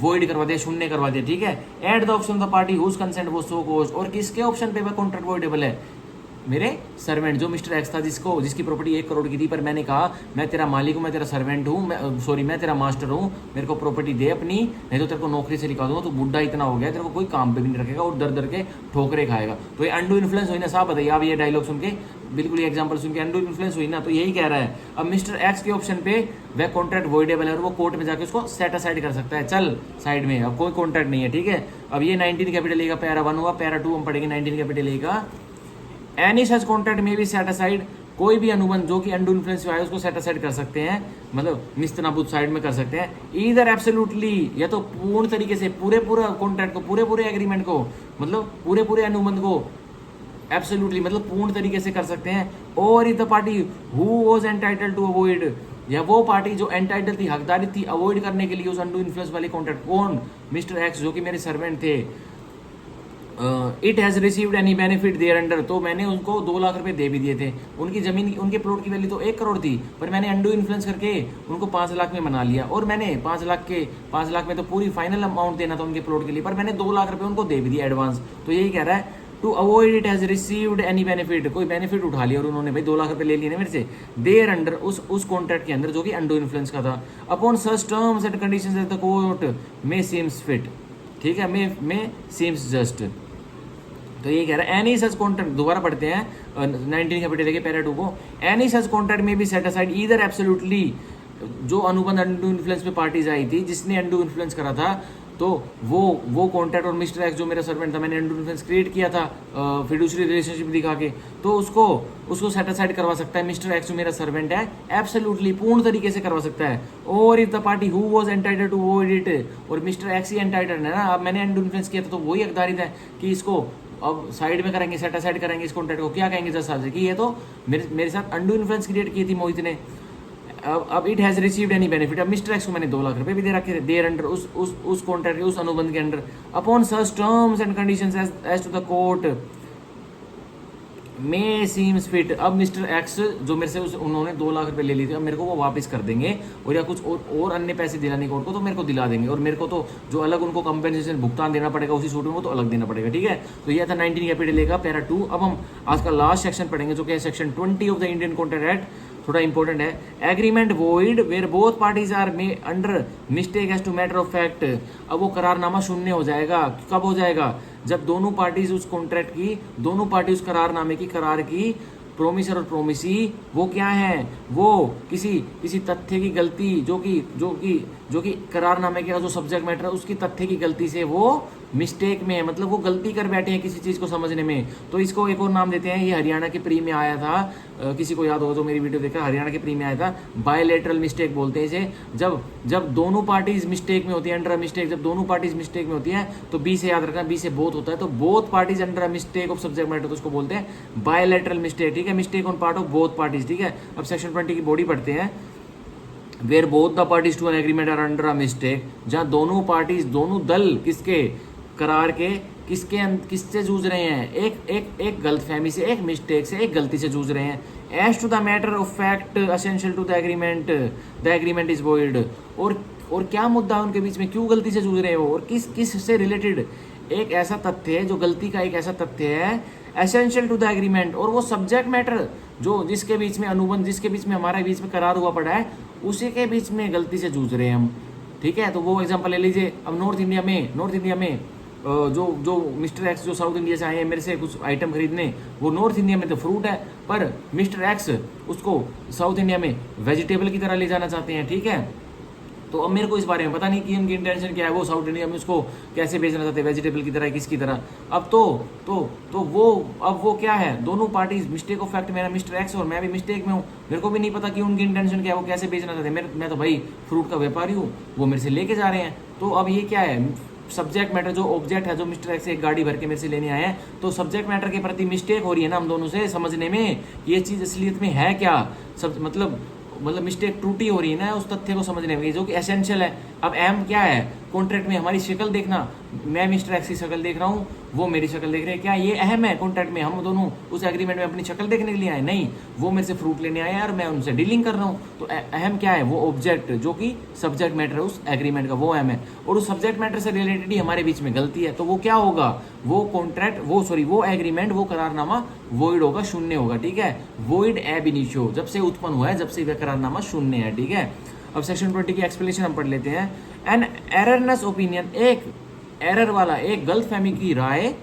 वॉइड करवा दिया, शून्य करवा दिया, ठीक है। At the option of the party whose consent was so caused, और किसके ऑप्शन पे वह कॉन्ट्रैक्ट वॉइडेबल है, मेरे सर्वेंट जो मिस्टर एक्स था, जिसकी प्रॉपर्टी 1 करोड़ की थी, पर मैंने कहा मैं तेरा मालिक हूँ, मैं तेरा सर्वेंट हूँ, मैं तेरा मास्टर हूँ, मेरे को प्रॉपर्टी दे अपनी, नहीं तो तेरे को नौकरी से निकाल दूंगा, तो बुढ़ा इतना हो गया तेरे को कोई काम पे भी नहीं रखेगा और दर दर के ठोकरे खाएगा। तो ये अनडू इन्फ्लुएंस हुई ना साहब, बताइए आप ये डायलॉग सुन के, बिल्कुल ये एग्जाम्पल सुन के अनडू इन्फ्लुएंस हुई ना, तो यही कह रहा है। अब मिस्टर एक्स के ऑप्शन पे वह कॉन्ट्रैक्ट वॉइडेबल है और वो कोर्ट में जाके उसको सेट असाइड कर सकता है, चल साइड में, अब कोई कॉन्ट्रैक्ट नहीं है, ठीक है। अब ये 19 कैपिटल ए का पैरा 1 हुआ, पैरा 2 हम पढ़ेंगे 19 कैपिटल ए का। एनी सच कॉन्ट्रैक्ट में भी सेट असाइड, कोई भी अनुबंध जो कि अनडू इन्फ्लुएंस में आए उसको सेट असाइड कर सकते हैं, मतलब निस्तनाबूद साइड में कर सकते हैं। ईदर एब्सोल्युटली, या तो पूर्ण तरीके से पूरे कॉन्ट्रैक्ट को, पूरे एग्रीमेंट को, मतलब पूरे अनुबंध को एब्सोल्युटली मतलब पूर्ण तरीके से कर सकते हैं। और if the party who was entitled to avoid, या वो पार्टी जो एंटाइटल थी, हकदारी थी अवॉइड करने के लिए उस अनडू इन्फ्लुएंस वाले कॉन्ट्रैक्ट, कौन, मिस्टर एक्स जो कि मेरे सर्वेंट थे। It has received any benefit thereunder, तो मैंने उनको 2 लाख रुपए दे भी दिए थे। उनकी जमीन, उनके प्लॉट की वैल्यू तो 1 करोड़ थी, पर मैंने अनडू इन्फ्लुएंस करके उनको 5 लाख में बना लिया, और मैंने 5 लाख में तो पूरी फाइनल अमाउंट देना था उनके प्लॉट के लिए, पर मैंने 2 लाख रुपए उनको दे भी दिया एडवांस। तो यही कह रहा है, to avoid it has received any benefit, कोई बेनिफिट उठा लिया और उन्होंने भाई 2 लाख रुपए ले लिए ना मेरे से, देयर अंडर, उस कॉन्ट्रैक्ट के अंदर जो कि अनडू इन्फ्लुएंस का था। Upon such terms and conditions at the court may seems fit, ठीक है, मे सीम्स जस्ट। तो ये कह रहा है एनी सच कॉन्ट्रैक्ट, दोबारा पढ़ते हैं 19 कैपिटल के पैरा 2 को। एनी सच कॉन्ट्रैक्ट में भी सेट असाइड ईदर एब्सोल्युटली, जो अनुबंध अनडू इन्फ्लुएंस पे पार्टीज आई थी, जिसने अनडू इन्फ्लुएंस करा था, तो वो कॉन्ट्रैक्ट और मिस्टर एक्स जो मेरा सर्वेंट था, मैंने अंडर इन्फ्लुएंस क्रिएट किया था फिड्यूशरी रिलेशनशिप दिखा के, तो उसको सेटिस्फाइड करवा सकता है मिस्टर एक्स जो मेरा सर्वेंट है, एब्सोल्युटली पूर्ण तरीके से करवा सकता है। और if the party who was entitled to void it, और मिस्टर एक्स ही एंटाइटल्ड है ना, अब मैंने अंडर इन्फ्लुएंस किया था तो वही हकदारित है कि इसको अब साइड में करेंगे, सेटिस्फाइड करेंगे इस कॉन्ट्रैक्ट को, क्या कहेंगे 10 साल से कि ये तो मेरे साथ अंडर इन्फ्लुएंस क्रिएट की थी मोहित ने। अब it has received any benefit, अब मिस्टर एक्स को मैंने 2 लाख रुपए भी दे रखे थे देयर अंडर, उस कॉन्ट्रैक्ट के उस अनुबंध के under, upon such terms and conditions as to the court may seems fit. अब मिस्टर एक्स जो मेरे से उन्होंने 2 लाख रुपए ले लिए थे, अब मेरे को वो वापस कर देंगे, और या कुछ और अन्य पैसे दिलाने कोर्ट को तो मेरे को दिला देंगे, और मेरे को तो जो अलग उनको कंपेंसेशन भुगतान देना पड़ेगा उसी सूट में, वो तो अलग देना पड़ेगा। ठीक है, तो यह था 19 कैपिटल का पैरा 2। अब हम आज का लास्ट सेक्शन पढ़ेंगे जो कि है section 20 of the Indian contract Act, थोड़ा इंपॉर्टेंट है। Agreement void where both parties are may under mistake as to matter of fact. अब वो करारनामा शून्य हो जाएगा, कब हो जाएगा, जब दोनों पार्टीज उस कॉन्ट्रैक्ट की, दोनों पार्टी उस करारनामे की, करार की प्रोमिसर और प्रोमिसी वो क्या है, वो किसी तथ्य की गलती जो कि करारनामे का जो सब्जेक्ट मैटर है उसकी तथ्य की गलती से वो मिस्टेक में है, मतलब वो गलती कर बैठे हैं किसी चीज़ को समझने में, तो इसको एक और नाम देते हैं। ये हरियाणा के प्री में आया था, किसी को याद होगा तो मेरी वीडियो देखा, हरियाणा के प्री में आया था, बायलैटरल मिस्टेक बोलते हैं इसे। जब दोनों पार्टीज मिस्टेक में होती है, अंडर मिस्टेक, जब दोनों पार्टीज मिस्टेक में होती है तो बी से याद रखना, बी से बोथ होता है, तो both parties under mistake of subject matter, तो उसको बोलते हैं बायलैटरल मिस्टेक। ठीक है, mistake on part of both parties. ठीक है, अब सेक्शन 20 की बॉडी पढ़ते हैं। Where both the parties to an agreement are under a mistake, जहाँ दोनों पार्टीज, दोनों दल किसके करार के किससे जूझ रहे हैं, एक गलतफहमी से, एक मिस्टेक से, एक गलती से जूझ रहे हैं। As to the matter of fact essential to the agreement is void. और क्या मुद्दा है उनके बीच में, क्यों गलती से जूझ रहे हो, और किस से रिलेटेड, एक ऐसा तथ्य है जो गलती का एक ऐसा तथ्य है एसेंशियल टू द एग्रीमेंट, और वो सब्जेक्ट मैटर जो जिसके बीच में अनुबंध, जिसके बीच में हमारे बीच में करार हुआ पड़ा है, उसी के बीच में गलती से जूझ रहे हैं हम। ठीक है, तो वो एग्जांपल ले लीजिए। अब नॉर्थ इंडिया में जो मिस्टर एक्स जो साउथ इंडिया से आए हैं मेरे से कुछ आइटम खरीदने, वो नॉर्थ इंडिया में तो फ्रूट है, पर मिस्टर एक्स उसको साउथ इंडिया में वेजिटेबल की तरह ले जाना चाहते हैं। ठीक है, तो अब मेरे को इस बारे में पता नहीं कि उनकी इंटेंशन क्या है, वो साउथ इंडिया में उसको कैसे बेचना चाहते हैं, वेजिटेबल की तरह, किसकी तरह। अब तो वो क्या है, दोनों पार्टीज मिस्टेक ऑफ फैक्ट, मेरा मिस्टर एक्स और मैं भी मिस्टेक में हूँ, मेरे को भी नहीं पता कि उनकी इंटेंशन क्या है, वो कैसे बेचना चाहते हैं। मैं तो भाई फ्रूट का व्यापारी हूँ, वो मेरे से लेके जा रहे हैं। तो अब ये क्या है, सब्जेक्ट मैटर जो ऑब्जेक्ट है, जो मिस्टर एक्स एक गाड़ी भर के मेरे से लेने आए हैं, तो सब्जेक्ट मैटर के प्रति मिस्टेक हो रही है ना हम दोनों से समझने में, ये चीज़ असलियत में है क्या, सब मतलब मिस्टेक त्रुटि हो रही है ना उस तथ्य को समझने में, जो कि एसेंशियल है। अब अहम क्या है कॉन्ट्रैक्ट में, हमारी शक्ल देखना, मैं मिस्टर एक्स की शक्ल देख रहा हूँ, वो मेरी शक्ल देख रहे हैं, क्या ये अहम है कॉन्ट्रैक्ट में, हम दोनों उस एग्रीमेंट में अपनी शक्ल देखने के लिए आए, नहीं, वो मेरे से फ्रूट लेने आए हैं और मैं उनसे डीलिंग कर रहा हूँ। तो अहम क्या है, वो ऑब्जेक्ट जो कि सब्जेक्ट मैटर है उस एग्रीमेंट का, वो अहम है, और उस सब्जेक्ट मैटर से रिलेटेड ही हमारे बीच में गलती है, तो वो क्या होगा, वो कॉन्ट्रैक्ट, वो एग्रीमेंट, वो करारनामा वॉइड होगा, शून्य होगा। ठीक है, वॉइड एब इनिशियो, जब से उत्पन्न हुआ है, जब से वह करारनामा शून्य है। ठीक है, अब सेक्शन 20 की एक्सप्लेनेशन हम पढ़ लेते हैं। एन एररनेस ओपिनियन, एक एरर वाला, एक गलतफहमी की राय,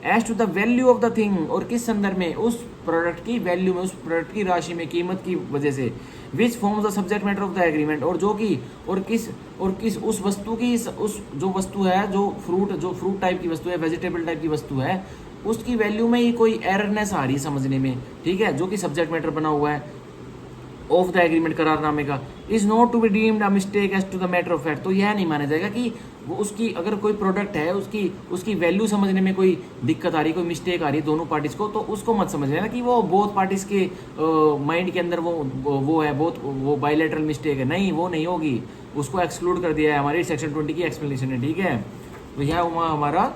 as to the value of the thing, और किस संदर्भ में, उस प्रोडक्ट की वैल्यू में, उस प्रोडक्ट की राशि में, कीमत की वजह से, which forms the subject matter of the agreement, और जो कि और किस उस वस्तु की, उस जो वस्तु है, जो फ्रूट टाइप की वस्तु है, वेजिटेबल टाइप की वस्तु है, उसकी वैल्यू में ही कोई एररनेस आ रही है समझने में। ठीक है, जो कि सब्जेक्ट मैटर बना हुआ है ऑफ द एग्रीमेंट, करारनामे का, is not to be deemed a mistake as to the matter of fact. तो यह नहीं माना जाएगा कि वो उसकी, अगर कोई प्रोडक्ट है उसकी वैल्यू समझने में कोई दिक्कत आ रही, कोई मिस्टेक आ रही है दोनों पार्टीज को, तो उसको मत समझ लेना कि वो बोथ पार्टीज के माइंड के अंदर वो है, वो बायलैटरल मिस्टेक है, नहीं, वो नहीं होगी, उसको एक्सक्लूड कर दिया है हमारी सेक्शन 20 की एक्सप्लेनेशन है। ठीक है, तो यह हुआ हमारा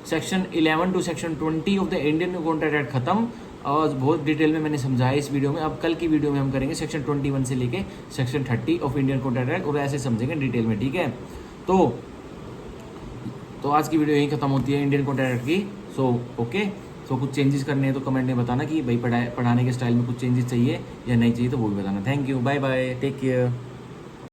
section 11 to section 20 of the Indian contract Act खत्म, और बहुत डिटेल में मैंने समझाया इस वीडियो में। अब कल की वीडियो में हम करेंगे सेक्शन 21 से लेके section 30 of Indian contract act, और ऐसे समझेंगे डिटेल में। ठीक है, तो आज की वीडियो यहीं खत्म होती है इंडियन कॉन्ट्रैक्ट एक्ट की। ओके, कुछ चेंजेस करने हैं तो कमेंट में बताना कि भाई पढ़ाने के स्टाइल में कुछ चेंजेस चाहिए या नहीं चाहिए, तो वो भी बताना। Thank you, bye bye, take care.